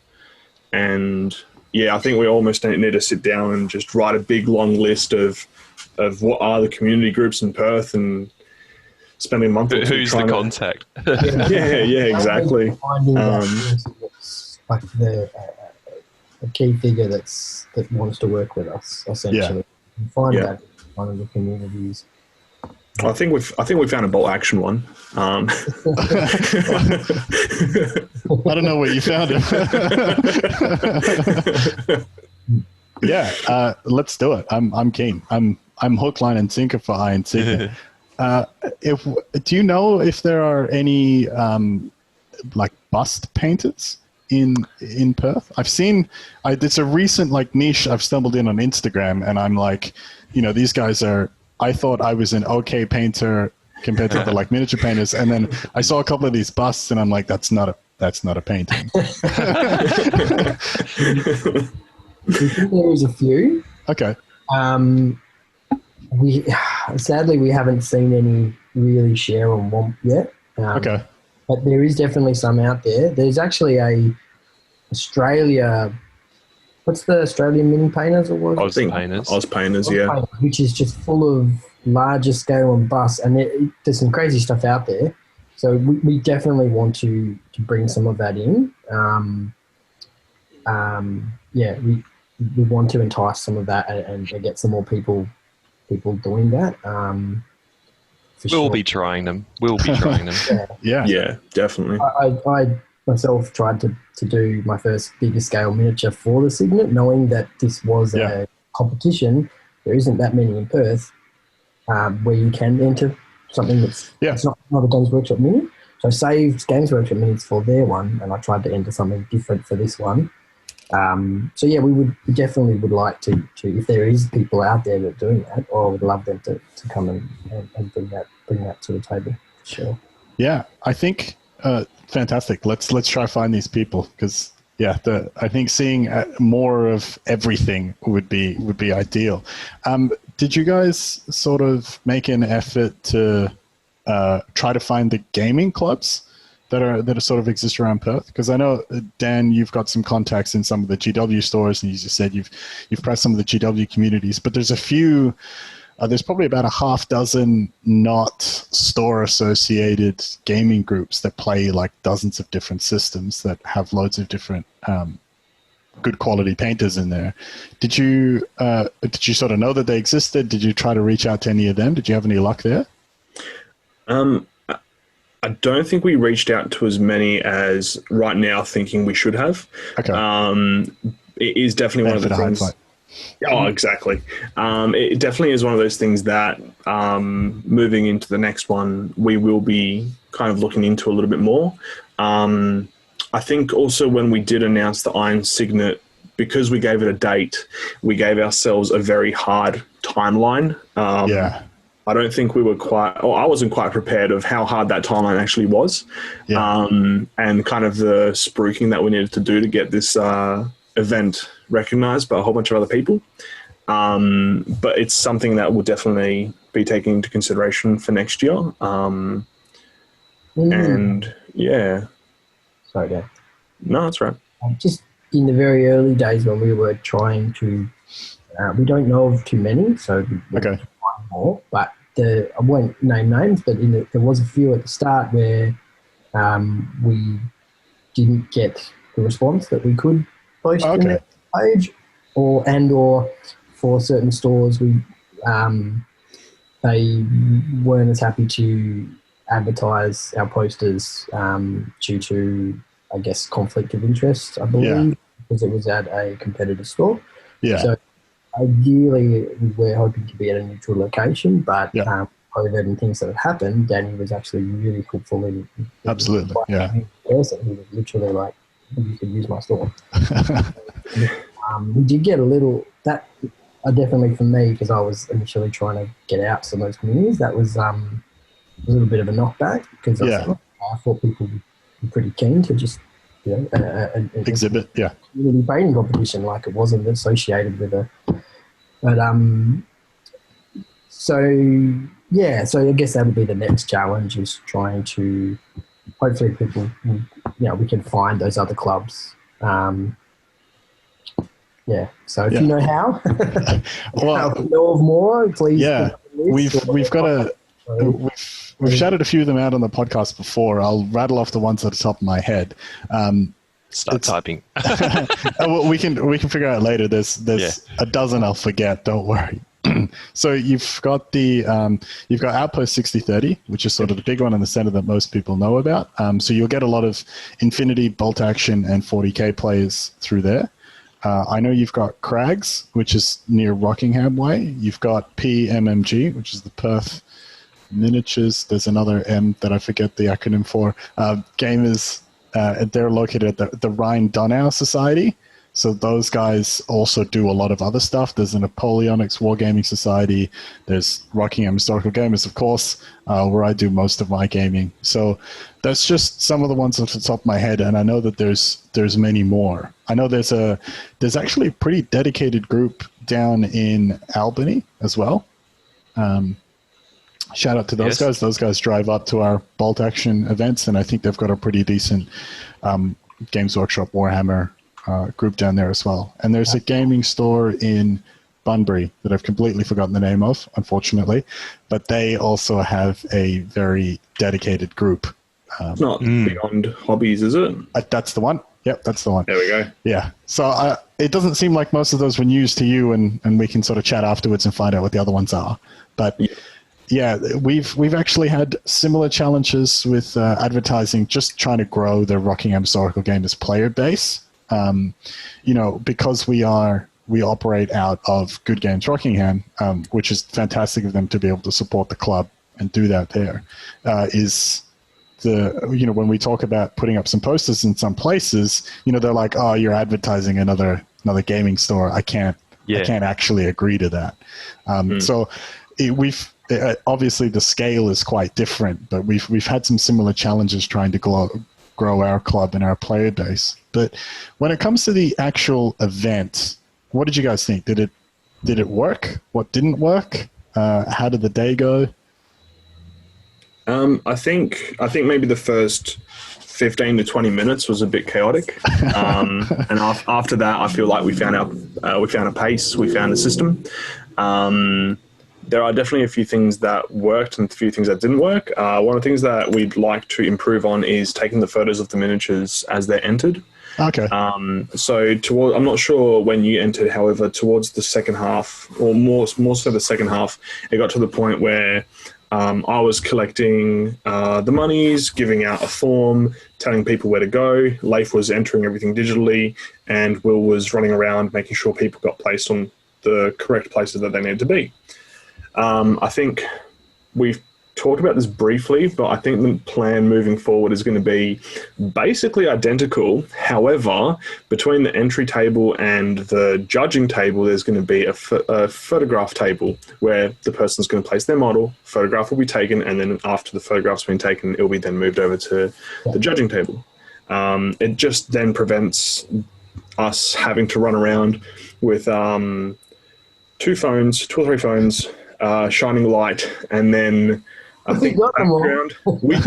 And yeah, I think we almost need to sit down and just write a big long list of what are the community groups in Perth, and spending a month or two who's the contact. yeah, exactly. Finding like a key figure that wants to work with us, essentially. And find that in one of the communities. I think we found a Bolt Action one. I don't know where you found it. Yeah, let's do it. I'm keen. I'm hook, line, and sinker for Iron Cygnet. Do you know if there are any like bust painters in Perth? I've seen. It's a recent like niche I've stumbled in on Instagram, and I'm like, you know, these guys are. I thought I was an okay painter compared to the like miniature painters, and then I saw a couple of these busts, and I'm like, that's not a painting. I think there is a few. Okay. We sadly haven't seen any really share on Womp yet. Okay. But there is definitely some out there. There's actually a Australia. What's the Australian mini painters or what? Oz Painters, yeah. Which is just full of larger scale and bus, and there's some crazy stuff out there. So we definitely want to bring some of that in. We want to entice some of that and get some more people doing that. We'll be trying them. Yeah, definitely. I myself tried to do my first bigger scale miniature for the Cygnet, knowing that this was a competition. There isn't that many in Perth where you can enter something that's it's not a Games Workshop mini. So I saved Games Workshop minis for their one, and I tried to enter something different for this one. We definitely would like to if there is people out there that are doing that, or I would love them to come and bring that to the table. Sure. Yeah, I think fantastic. Let's try find these people, because I think seeing more of everything would be ideal. Did you guys sort of make an effort to try to find the gaming clubs that sort of exist around Perth? Because I know, Dan, you've got some contacts in some of the GW stores, and you just said you've pressed some of the GW communities, but there's a few. There's probably about a half dozen not store-associated gaming groups that play like dozens of different systems that have loads of different good quality painters in there. Did you sort of know that they existed? Did you try to reach out to any of them? Did you have any luck there? I don't think we reached out to as many as right now thinking we should have. Okay. It is definitely one of the things. Hindsight. Oh, exactly. It definitely is one of those things that moving into the next one, we will be kind of looking into a little bit more. I think also when we did announce the Iron Cygnet, because we gave it a date, we gave ourselves a very hard timeline. I don't think we were I wasn't quite prepared of how hard that timeline actually was. Yeah. And kind of the spruiking that we needed to do to get this event recognized by a whole bunch of other people. But it's something that will definitely be taken into consideration for next year. And yeah. Sorry, Dad. No, that's right. Just in the very early days when we were trying to, we don't know of too many, so okay. More, but I won't name names, but there was a few at the start where we didn't get the response that we could post in the page, or for certain stores they weren't as happy to advertise our posters due to, I guess, conflict of interest, I believe, because it was at a competitor store. Yeah. So ideally, we were hoping to be at a neutral location, but COVID and things that had happened, Danny was actually really helpful in absolutely, person. He was literally like, "You could use my store." We did get a little that. Definitely for me, because I was initially trying to get out to those communities, that was a little bit of a knockback, because I thought people would be pretty keen to just exhibit community painting competition, like it wasn't associated with but so I guess that would be the next challenge, is trying to hopefully people we can find those other clubs. So if you know how, know of more, please. Yeah, we've shouted a few of them out on the podcast before. I'll rattle off the ones at the top of my head. Start typing. We can figure out later. There's a dozen I'll forget. Don't worry. So you've got Outpost 6030, which is sort of the big one in the center that most people know about. So you'll get a lot of Infinity, Bolt Action, and 40K players through there. I know you've got Crags, which is near Rockingham Way. You've got PMMG, which is the Perth Miniatures. There's another M that I forget the acronym for. Gamers, they're located at the Rhine Donau Society. So those guys also do a lot of other stuff. There's the Napoleonics Wargaming Society. There's Rockingham Historical Gamers, of course, where I do most of my gaming. So that's just some of the ones off the top of my head, and I know that there's many more. I know there's actually a pretty dedicated group down in Albany as well. Shout out to those guys. Those guys drive up to our Bolt Action events, and I think they've got a pretty decent Games Workshop Warhammer group down there as well. And there's a gaming store in Bunbury that I've completely forgotten the name of, unfortunately, but they also have a very dedicated group. It's not Beyond Hobbies, is it? That's the one. Yep, that's the one. There we go. Yeah. So it doesn't seem like most of those were news to you, and we can sort of chat afterwards and find out what the other ones are. But we've actually had similar challenges with advertising, just trying to grow the Rockingham Historical Gamers player base. Because we operate out of Good Games Rockingham, which is fantastic of them to be able to support the club and do that there. When we talk about putting up some posters in some places, they're like, "Oh, you're advertising another gaming store. I can't actually agree to that." So obviously the scale is quite different, but we've had some similar challenges trying to grow our club and our player base. But when it comes to the actual event, what did you guys think? Did it work? What didn't work? How did the day go? I think maybe the first 15 to 20 minutes was a bit chaotic, and after that, I feel like we found a pace, we found a system. There are definitely a few things that worked and a few things that didn't work. One of the things that we'd like to improve on is taking the photos of the miniatures as they're entered. Okay. I'm not sure when you entered, however, towards the second half, or more so the second half, it got to the point where I was collecting the monies, giving out a form, telling people where to go. Leif was entering everything digitally, and Will was running around making sure people got placed on the correct places that they needed to be. I think we've talked about this briefly, but I think the plan moving forward is going to be basically identical. However, between the entry table and the judging table, there's going to be a photograph table where the person's going to place their model, photograph will be taken, and then after the photograph's been taken, it will be then moved over to the judging table. It just then prevents us having to run around with two or three phones, shining light, and then I think got them all.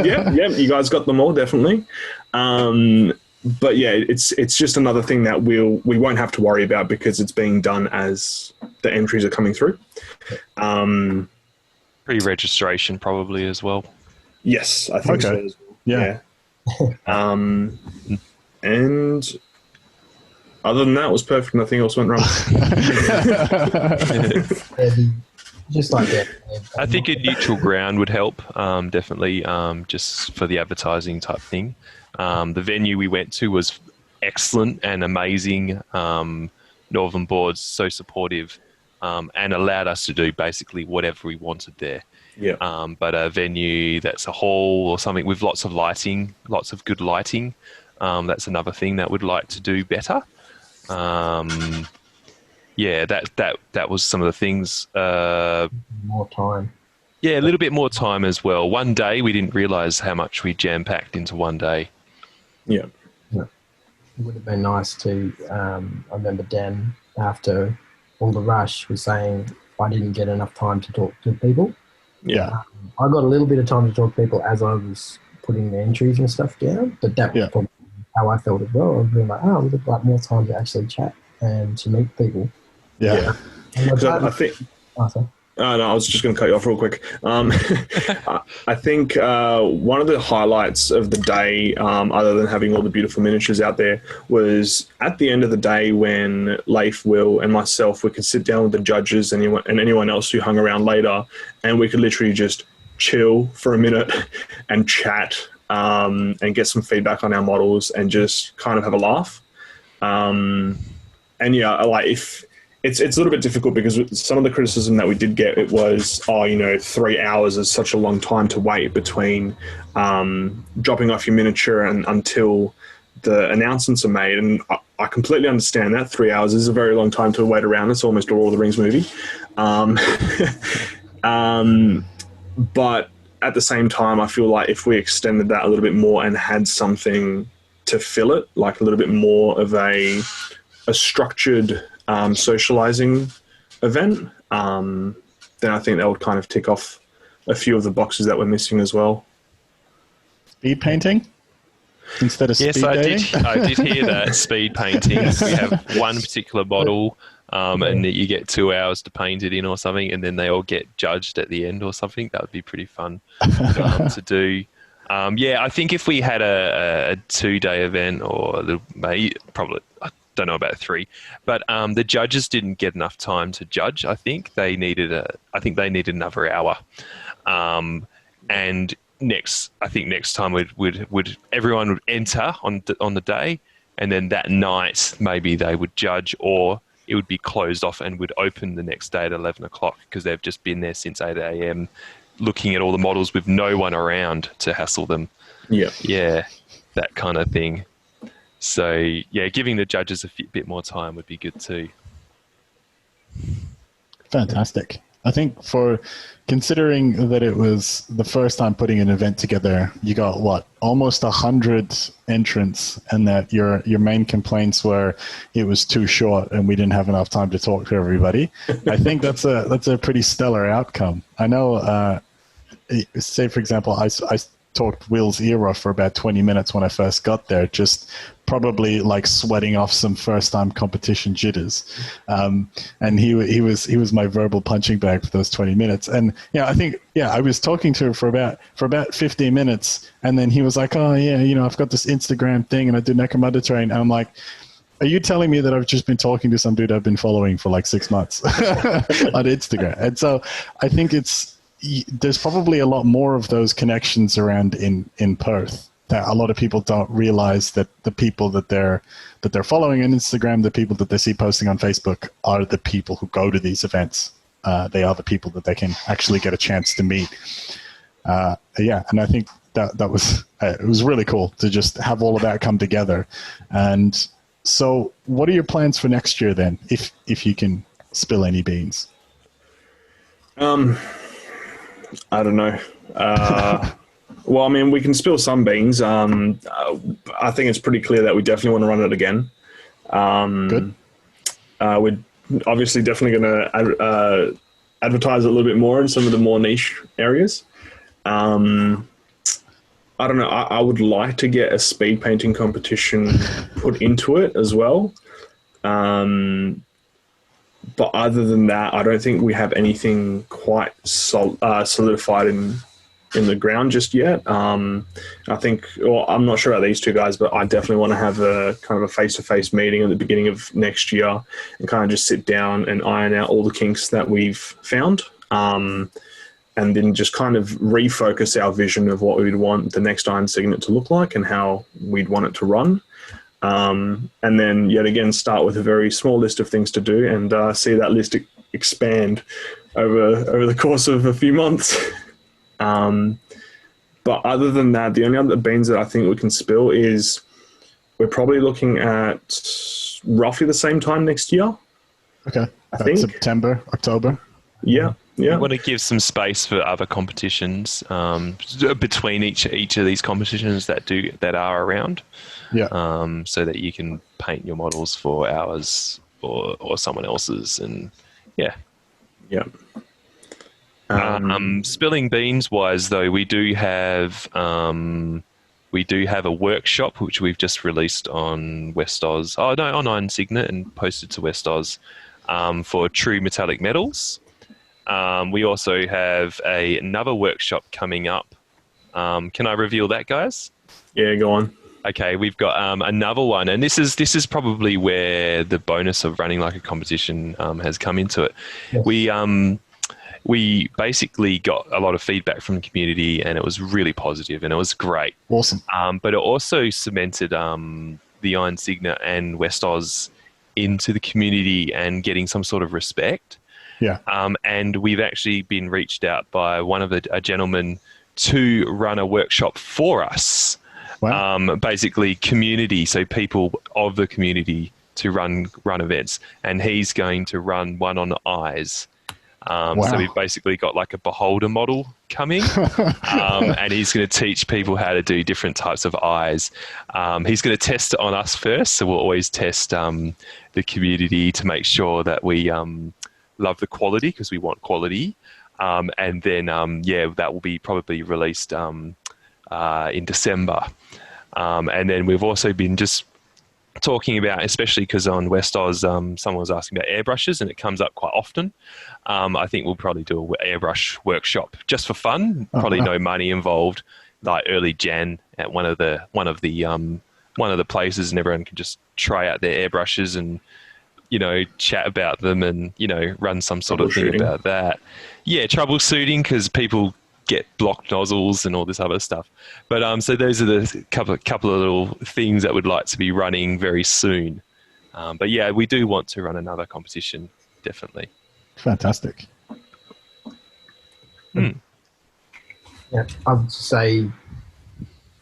Yeah, you guys got them all, definitely. But yeah, it's just another thing that we won't have to worry about because it's being done as the entries are coming through. Pre-registration probably as well. Yes, I think so as well. Yeah. And other than that, it was perfect. Nothing else went wrong. Just like that. I think a neutral ground would help, definitely, just for the advertising type thing. The venue we went to was excellent and amazing. Northern Board's so supportive and allowed us to do basically whatever we wanted there. Yeah. But a venue that's a hall or something with lots of lighting, lots of good lighting, that's another thing that we'd like to do better. Yeah, that was some of the things. More time. Yeah, a little bit more time as well. One day, we didn't realise how much we jam-packed into one day. Yeah. It would have been nice to, I remember Dan, after all the rush, was saying, I didn't get enough time to talk to people. Yeah. I got a little bit of time to talk to people as I was putting the entries and stuff down, but that was probably how I felt as well. I was being like, I would have got more time to actually chat and to meet people. Yeah. I think... no, I was just going to cut you off real quick. I think one of the highlights of the day, other than having all the beautiful miniatures out there, was at the end of the day when Leif, Will, and myself, we could sit down with the judges and anyone else who hung around later, and we could literally just chill for a minute and chat and get some feedback on our models and just kind of have a laugh. And yeah, like if... It's a little bit difficult because some of the criticism that we did get, it was, 3 hours is such a long time to wait between dropping off your miniature and until the announcements are made. And I completely understand that. 3 hours is a very long time to wait around. It's almost a Lord of the Rings movie. But at the same time, I feel like if we extended that a little bit more and had something to fill it, like a little bit more of a structured socializing event, then I think that would kind of tick off a few of the boxes that we're missing as well. Speed painting instead of speed dating? Yes, I did hear that. Speed painting. We have one particular model and you get 2 hours to paint it in or something, and then they all get judged at the end or something. That would be pretty fun to do. I think if we had a 2-day event or probably... don't know about 3, but the judges didn't get enough time to judge. I think they needed another hour. And next time would everyone would enter on the day, and then that night maybe they would judge, or it would be closed off and would open the next day at 11 o'clock because they've just been there since 8 a.m. looking at all the models with no one around to hassle them. Yeah, that kind of thing. So, yeah, giving the judges a bit more time would be good too. Fantastic. I think for considering that it was the first time putting an event together, you got almost 100 entrants, and that your main complaints were it was too short and we didn't have enough time to talk to everybody. I think that's a pretty stellar outcome. I know, say for example, I talked Will's ear off for about 20 minutes when I first got there, just probably like sweating off some first-time competition jitters. And he was my verbal punching bag for those 20 minutes. And I think I was talking to him for about 15 minutes, and then he was like, "Oh yeah, I've got this Instagram thing, and I do Necromunda train." And I'm like, "Are you telling me that I've just been talking to some dude I've been following for like 6 months on Instagram?" And so I think there's probably a lot more of those connections around in Perth, that a lot of people don't realize that the people that they're following on Instagram, the people that they see posting on Facebook, are the people who go to these events. They are the people that they can actually get a chance to meet. And I think that was it was really cool to just have all of that come together. And so, what are your plans for next year then, if you can spill any beans? I don't know. Well, I mean, we can spill some beans. I think it's pretty clear that we definitely want to run it again. Good. We're obviously definitely going to advertise a little bit more in some of the more niche areas. I don't know. I would like to get a speed painting competition put into it as well. But other than that, I don't think we have anything quite solidified in the ground just yet. I think, well, I'm not sure about these two guys, but I definitely want to have a kind of a face-to-face meeting at the beginning of next year and kind of just sit down and iron out all the kinks that we've found. And then just kind of refocus our vision of what we'd want the next Iron Cygnet to look like and how we'd want it to run. And then yet again, start with a very small list of things to do and see that list expand over the course of a few months. But other than that, the only other beans that I think we can spill is we're probably looking at roughly the same time next year. Okay. I think September, October. Yeah. Yeah. We want to give some space for other competitions between each of these competitions that are around. Yeah. So that you can paint your models for ours or someone else's, and yeah. Yeah. Spilling beans wise, though, we do have a workshop which we've just released on West Oz. On Iron Cygnet and posted to West Oz for true metallic metals. We also have another workshop coming up. Can I reveal that, guys? Yeah, go on. Okay, we've got another one, and this is probably where the bonus of running like a competition has come into it. Yes. We basically got a lot of feedback from the community, and it was really positive, and it was great. Awesome. But it also cemented the Iron Cygnet and West Oz into the community and getting some sort of respect. Yeah. And we've actually been reached out by a gentleman to run a workshop for us. Wow. Basically community, so people of the community to run events, and he's going to run one on the eyes. Wow. So we've basically got like a beholder model coming, and he's going to teach people how to do different types of eyes. He's going to test it on us first, so we'll always test the community to make sure that we love the quality, because we want quality. And then, that will be probably released in December. And then we've also been just talking about, especially because on West Oz, someone was asking about airbrushes, and it comes up quite often. I think we'll probably do an airbrush workshop just for fun. Probably no money involved, like early Jan at one of the places, and everyone can just try out their airbrushes and chat about them and run some sort of thing about that. Yeah, troubleshooting, because people get blocked nozzles and all this other stuff. But so those are the couple of little things that we'd like to be running very soon. But yeah, we do want to run another competition, definitely. Fantastic. Yeah, I'd say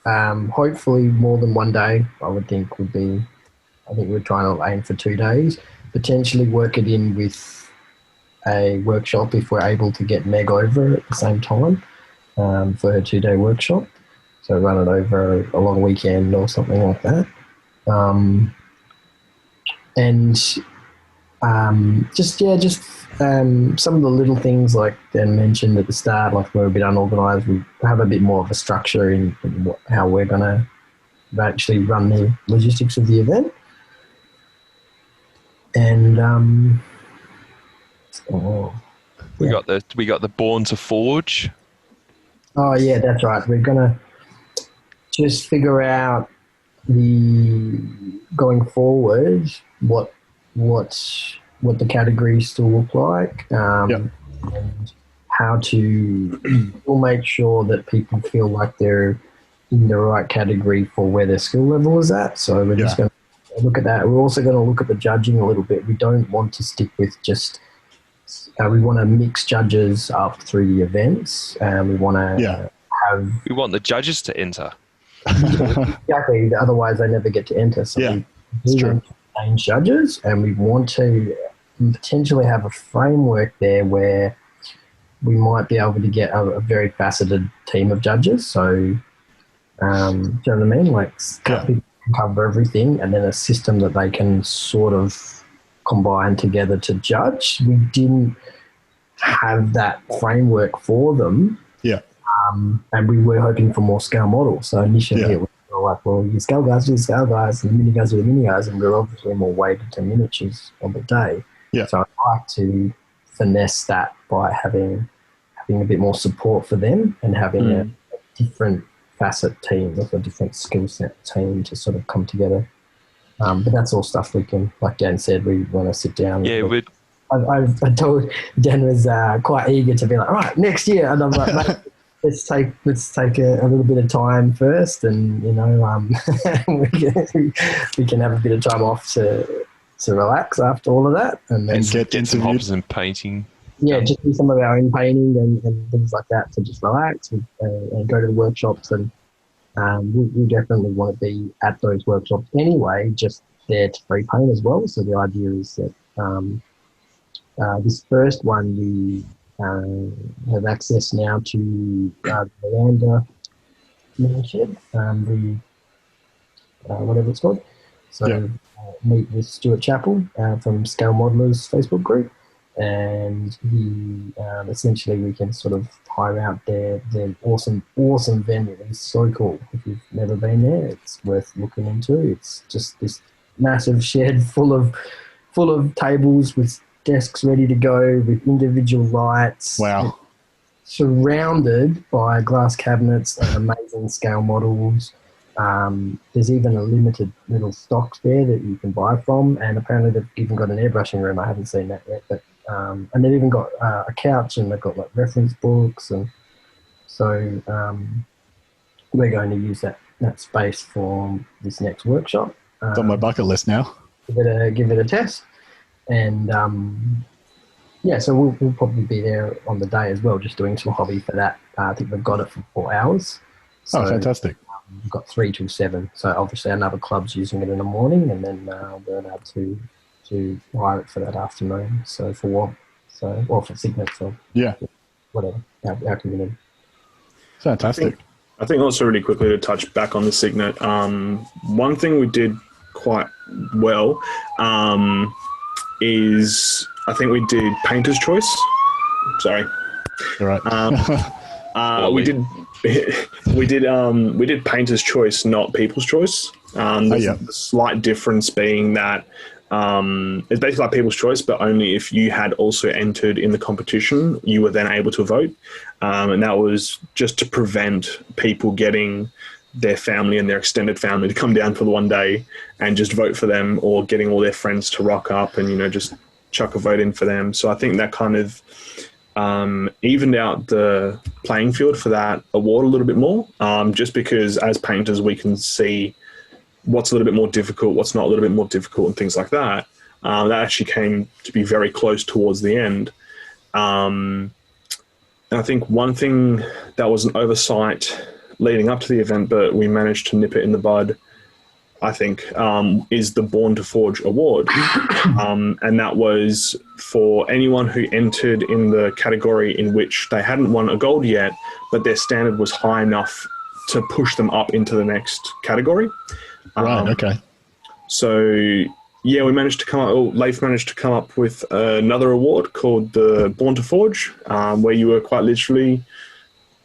hopefully more than one day. I think we're trying to aim for 2 days. Potentially work it in with a workshop if we're able to get Meg over at the same time for her 2-day workshop. So run it over a long weekend or something like that. And Just some of the little things like Dan mentioned at the start, like we're a bit unorganised. We have a bit more of a structure in how we're going to actually run the logistics of the event. And we got the Born to Forge. Oh yeah, that's right. We're gonna just figure out going forward what the categories still look like, and how to we'll make sure that people feel like they're in the right category for where their skill level is at. So we're just going to look at that. We're also going to look at the judging a little bit. We don't want to stick with just we want to mix judges up through the events, and we want to we want the judges to enter. Exactly. Otherwise, they never get to enter. So we change judges, and we want to potentially have a framework there where we might be able to get a very faceted team of judges. So, do you know what I mean? Like, people can cover everything, and then a system that they can sort of combine together to judge. We didn't have that framework for them. Yeah. And we were hoping for more scale models. So initially it was like, well, your scale guys do the scale guys and the mini guys do the mini guys, and we're obviously more weighted to miniatures on the day. Yeah. So I'd like to finesse that by having a bit more support for them and having a different facet team with a different skill set team to sort of come together. But that's all stuff we can, like Dan said, we want to sit down. Yeah, I told Dan was quite eager to be like, all right, next year. And I'm like, mate, let's take a little bit of time first, and we can have a bit of time off to relax after all of that, and then get some hobbies and painting. Yeah, just do some of our own painting and things like that to just relax and go to the workshops, and we definitely want to be at those workshops anyway, just there to free paint as well. So the idea is that this first one we have access now to the Miranda Shed, whatever it's called. So meet with Stuart Chappell from Scale Modelers Facebook group, and essentially we can sort of hire out their awesome venue. It's so cool. If you've never been there, it's worth looking into. It's just this massive shed full of tables with desks ready to go with individual lights. Wow. Surrounded by glass cabinets and amazing scale models. There's even a limited little stocks there that you can buy from, and apparently they've even got an airbrushing room. I haven't seen that yet, but and they've even got a couch, and they've got like reference books, and so we're going to use that space for this next workshop. It's on my bucket list now. Give it a test. And so we'll probably be there on the day as well, just doing some hobby for that. I think we've got it for 4 hours. So, fantastic. We've got 3 till 7. So obviously another club's using it in the morning, and then we're allowed to hire it for that afternoon. So for what? Or for Cygnet. So whatever, our community. Fantastic. I think also really quickly to touch back on the Cygnet. One thing we did quite well is I think we did Painter's Choice. Sorry. All right. We did Painter's Choice, not People's Choice. The slight difference being that it's basically like People's Choice, but only if you had also entered in the competition, you were then able to vote. And that was just to prevent people getting their family and their extended family to come down for the one day and just vote for them, or getting all their friends to rock up and, just chuck a vote in for them. So I think that kind of evened out the playing field for that award a little bit more, just because as painters we can see what's a little bit more difficult, what's not a little bit more difficult, and things like that. That actually came to be very close towards the end. And I think one thing that was an oversight leading up to the event, but we managed to nip it in the bud, I think, is the Born to Forge award. And that was for anyone who entered in the category in which they hadn't won a gold yet, but their standard was high enough to push them up into the next category. Right, okay. So Yeah, we managed to come up. Leif managed to come up with another award called the Born to Forge, where you were quite literally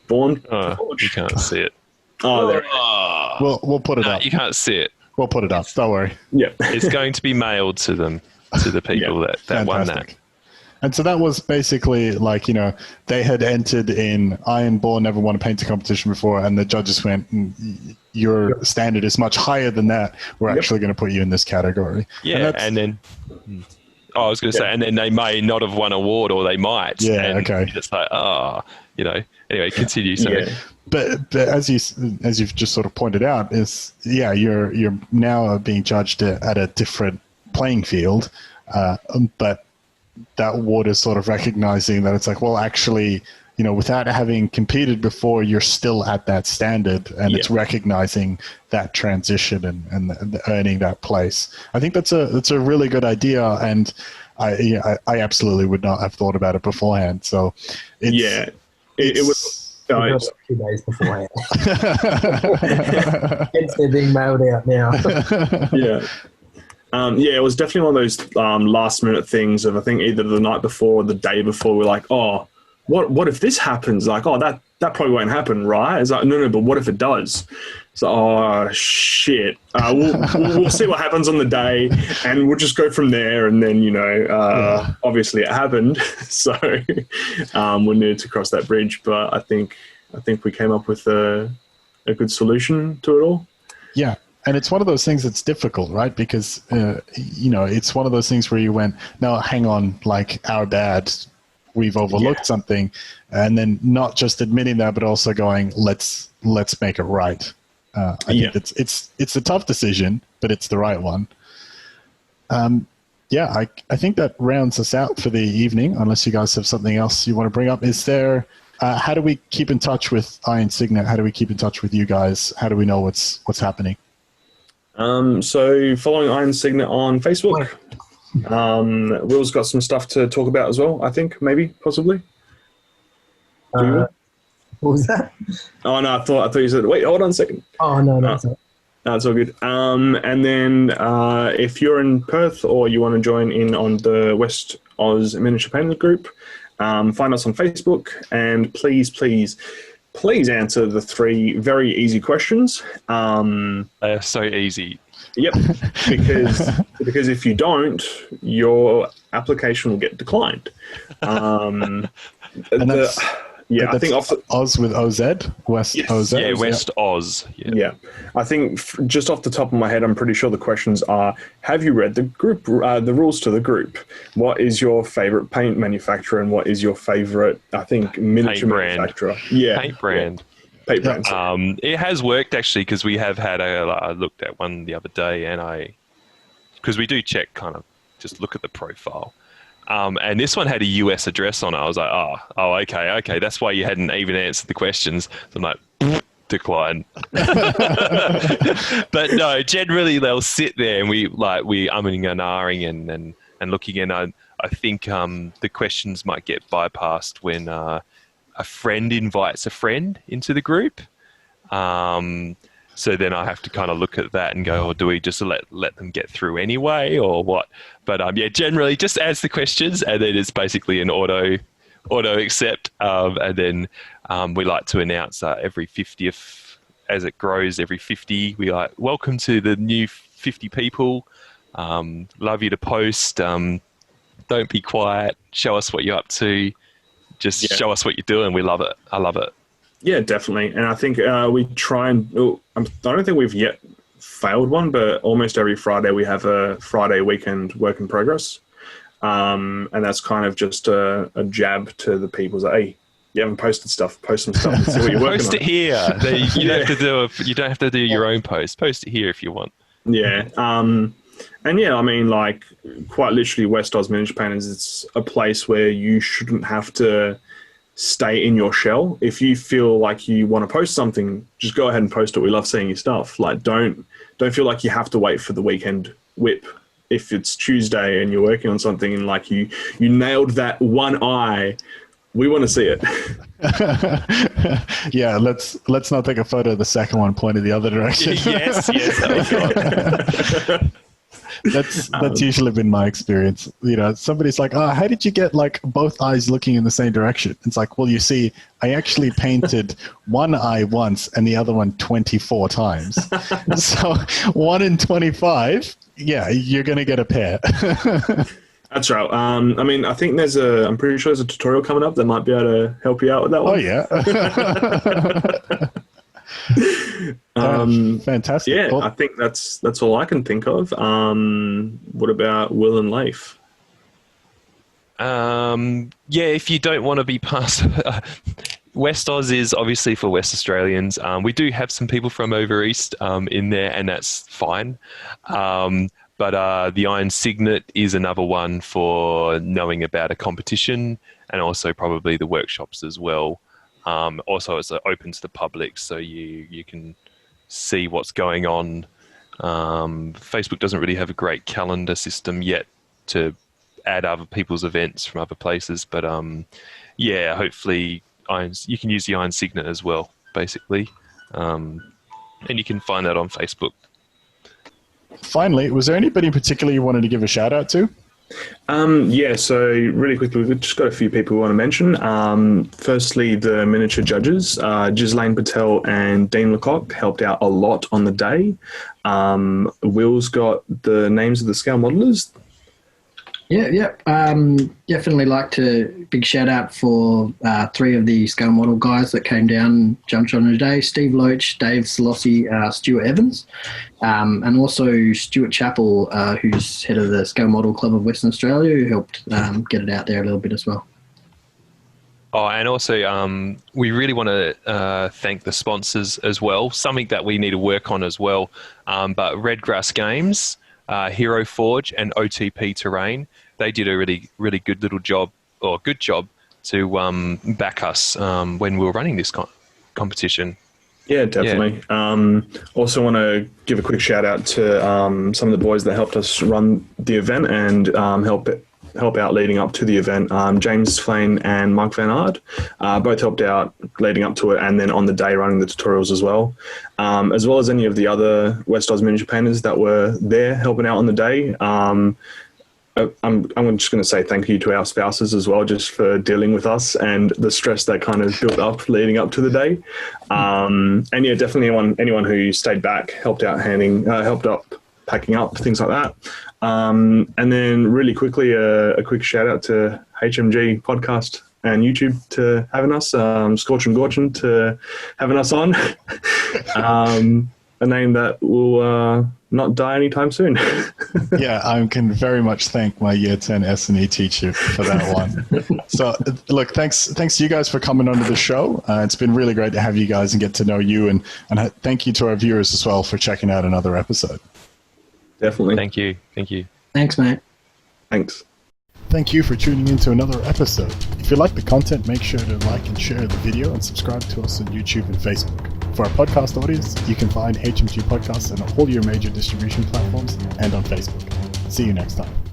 born to forge. You can't see it. Oh, there. We'll put it up. You can't see it. We'll put it up. Don't worry. Yeah, It's going to be mailed to them, to the people that won that. Fantastic. And so that was basically like, they had entered in Ironborn, never won a painting competition before, and the judges went, your standard is much higher than that. We're actually going to put you in this category. Yeah, and then... I was going to say, and then they may not have won an award, or they might. Yeah, and okay. It's like, Anyway, continue. So. Yeah. But as you've just sort of pointed out, you're now being judged at a different playing field, but that award is sort of recognizing that it's like, well, actually, without having competed before, you're still at that standard, and it's recognizing that transition and earning that place. I think that's a really good idea, and I absolutely would not have thought about it beforehand. So it was. 2 days beforehand. Hence they're being mailed out now. It was definitely one of those last minute things of, I think, either the night before or the day before, we're like, oh, what if this happens? Like, oh, that probably won't happen, right? It's like, no, but what if it does? So, oh, shit. We'll see what happens on the day, and we'll just go from there. And then, obviously it happened. So we needed to cross that bridge. But I think we came up with a good solution to it all. Yeah. And it's one of those things that's difficult, right? Because, it's one of those things where you went, no, hang on, like, our bad. We've overlooked something. And then not just admitting that, but also going, let's make it right. I think it's a tough decision, but it's the right one. I think that rounds us out for the evening, unless you guys have something else you want to bring up. Is there, how do we keep in touch with Iron Cygnet? How do we keep in touch with you guys? How do we know what's happening? So following Iron Cygnet on Facebook. Will's got some stuff to talk about as well, I think, maybe, possibly. What was that? Oh, no, I thought you said, wait, hold on a second. Oh, no. No, it's all good. And then if you're in Perth or you want to join in on the West Oz Miniature Painter group, find us on Facebook, and please answer the 3 very easy questions. They're so easy. Yep, because if you don't, your application will get declined. I think Oz with OZ, West OZ. Yeah, West Oz. Yeah. I think just off the top of my head, I'm pretty sure the questions are: have you read the group, the rules to the group? What is your favorite paint manufacturer, and what is your favorite, I think, miniature manufacturer? Yeah, paint brand. Paint brand. It has worked actually, because we have had I looked at one the other day, and because we do check, kind of just look at the profile. And this one had a US address on it. I was like, oh, okay. That's why you hadn't even answered the questions. So I'm like, decline. But no, generally they'll sit there, and we umming and ahhing and looking in. I think the questions might get bypassed when a friend invites a friend into the group. So then I have to kind of look at that and go, or do we just let them get through anyway, or what? But generally just answer the questions, and then it's basically an auto accept. And then we like to announce every 50th, as it grows, every 50, we like, welcome to the new 50 people. Love you to post. Don't be quiet. Show us what you're up to. Just show us what you're doing. We love it. I love it. Yeah, definitely. And I think we try and... I don't think we've yet failed one, but almost every Friday we have a Friday weekend work in progress. And that's kind of just a jab to the people. Like, hey, you haven't posted stuff. Post some stuff and see what you're working on. Post it here. You don't have to do your own post. Post it here if you want. Yeah. And yeah, I mean, like, quite literally, West Oz Miniature Painters, it's a place where you shouldn't have to stay in your shell. If you feel like you want to post something, just go ahead and post it. We love seeing your stuff. Like, don't feel like you have to wait for the weekend whip. If it's Tuesday and you're working on something and like you nailed that one eye, we want to see it. Yeah, let's not take a photo of the second one pointed the other direction. Yes. Oh God. That's usually been my experience. You know, somebody's like, "Oh, how did you get like both eyes looking in the same direction?" It's like, well, you see, I actually painted one eye once and the other one 24 times. So 1 in 25, yeah, you're gonna get a pair. That's right. I mean, I think I'm pretty sure there's a tutorial coming up that might be able to help you out with that one. Oh yeah. Fantastic. Yeah, Well, I think that's all I can think of. What about Will and Leif? Yeah, if you don't want to be past West Oz is obviously for West Australians. We do have some people from over east in there, and that's fine. But the Iron Cygnet is another one for knowing about a competition, and also probably the workshops as well. Also, it's open to the public, so you can see what's going on. Facebook doesn't really have a great calendar system yet to add other people's events from other places, but yeah, hopefully you can use the Iron Cygnet as well, basically, and you can find that on Facebook. Finally, was there anybody in particular you wanted to give a shout out to? Yeah, so really quickly, we've just got a few people we want to mention. Firstly, the miniature judges, Ghislaine Patel and Dean Lecoq helped out a lot on the day. Will's got the names of the scale modelers. Yeah. Definitely like to big shout out for 3 of the scale model guys that came down and jumped on today: Steve Loach, Dave Solossi, Stuart Evans, and also Stuart Chappell, who's head of the Scale Model Club of Western Australia, who helped get it out there a little bit as well. Oh, and also we really want to thank the sponsors as well, something that we need to work on as well. But Redgrass Games, Hero Forge, and OTP Terrain, they did a really, really good job to back us when we were running this competition. Yeah, definitely. Yeah. Also want to give a quick shout out to some of the boys that helped us run the event and help out leading up to the event. James Fane and Mike Van Aard both helped out leading up to it, and then on the day running the tutorials as well as any of the other West Oz miniature painters that were there helping out on the day. I'm just going to say thank you to our spouses as well, just for dealing with us and the stress that kind of built up leading up to the day. And yeah, definitely anyone who stayed back, helped out packing up, things like that. And then really quickly, a quick shout out to HMG Podcast and YouTube to having us, Scorch and Gorcin to having us on. A name that will not die anytime soon. Yeah, I can very much thank my Year 10 S&E teacher for that one. So, look, thanks to you guys for coming onto the show. It's been really great to have you guys and get to know you, and thank you to our viewers as well for checking out another episode. Definitely. Thank you. Thanks, mate. Thanks. Thank you for tuning in to another episode. If you like the content, make sure to like and share the video and subscribe to us on YouTube and Facebook. For our podcast audience, you can find HMG Podcast on all your major distribution platforms and on Facebook. See you next time.